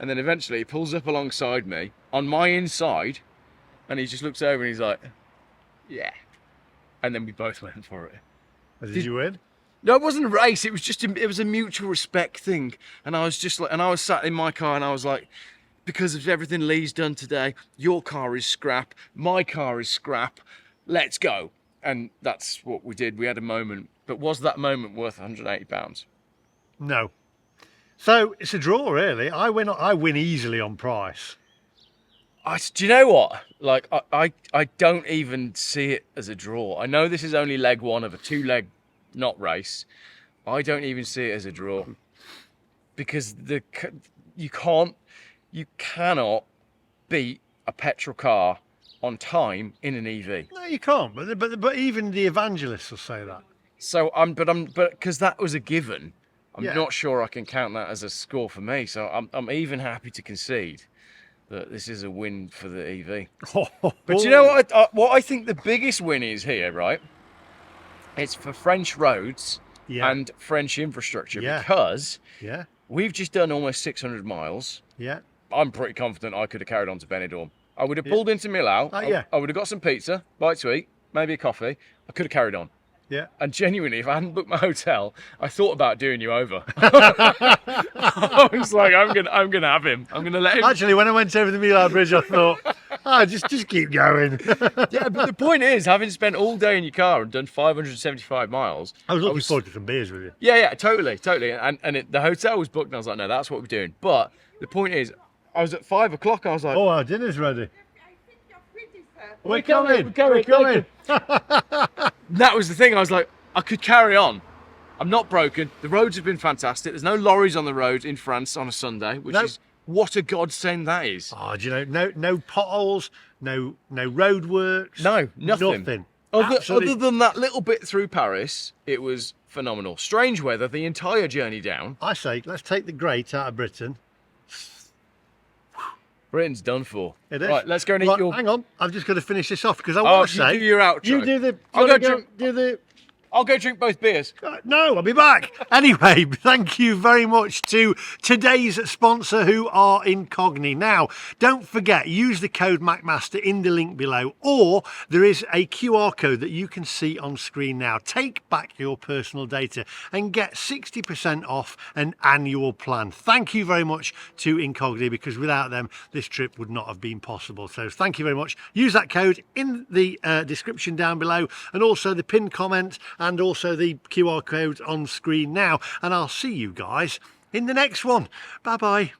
And then eventually he pulls up alongside me on my inside, and he just looks over and he's like, yeah. And then we both went for it. Did you win? No, it wasn't a race. It was just it was a mutual respect thing. And I was just like, and I was sat in my car and I was like, because of everything Lee's done today, your car is scrap, my car is scrap, let's go. And that's what we did. We had a moment. But was that moment worth £180? No. So it's a draw, really. I win easily on price. Do you know what? Like, I don't even see it as a draw. I know this is only leg one of a two-leg not race. I don't even see it as a draw because you cannot beat a petrol car on time in an EV. No, you can't. But even the evangelists will say that. So but because that was a given, I'm Yeah. not sure I can count that as a score for me. So I'm even happy to concede that this is a win for the EV. But you know what I think the biggest win is here, right? It's for French roads Yeah. and French infrastructure Yeah. because Yeah, we've just done almost 600 miles. yeah. I'm pretty confident I could have carried on to Benidorm. I would have pulled into Millau. Oh, yeah. I would have got some pizza, bite to eat, maybe a coffee. I could have carried on. Yeah. And genuinely, if I hadn't booked my hotel, I thought about doing you over. I was like, I'm gonna have him. I'm gonna let him. Actually, when I went over the Milan Bridge, I thought, just keep going. Yeah, but the point is, having spent all day in your car and done 575 miles, I was looking forward to some beers with you. Yeah, totally. And the hotel was booked, and I was like, no, that's what we're doing. But the point is, I was at 5 o'clock. I was like, Oh, our dinner's ready. We're coming, coming. we're coming. That was the thing. I was like, I could carry on. I'm not broken. The roads have been fantastic. There's no lorries on the road in France on a Sunday, which is what a godsend that is. Oh, do you know, no potholes, no roadworks. No, nothing. Absolutely. Other than that little bit through Paris, it was phenomenal. Strange weather the entire journey down. I say, let's take the great out of Britain. Britain's done for. It is. Right, let's go and eat Right, your... Hang on, I've just got to finish this off because I want to say. You do your outro. You do the. I'll do go do the. I'll go drink both beers. No, I'll be back. Anyway, thank you very much to today's sponsor who are Incogni. Now, don't forget, use the code MacMaster in the link below, or there is a QR code that you can see on screen now. Take back your personal data and get 60% off an annual plan. Thank you very much to Incogni, because without them, this trip would not have been possible. So thank you very much. Use that code in the description down below, and also the pinned comment, and also the QR code on screen now. And I'll see you guys in the next one. Bye bye.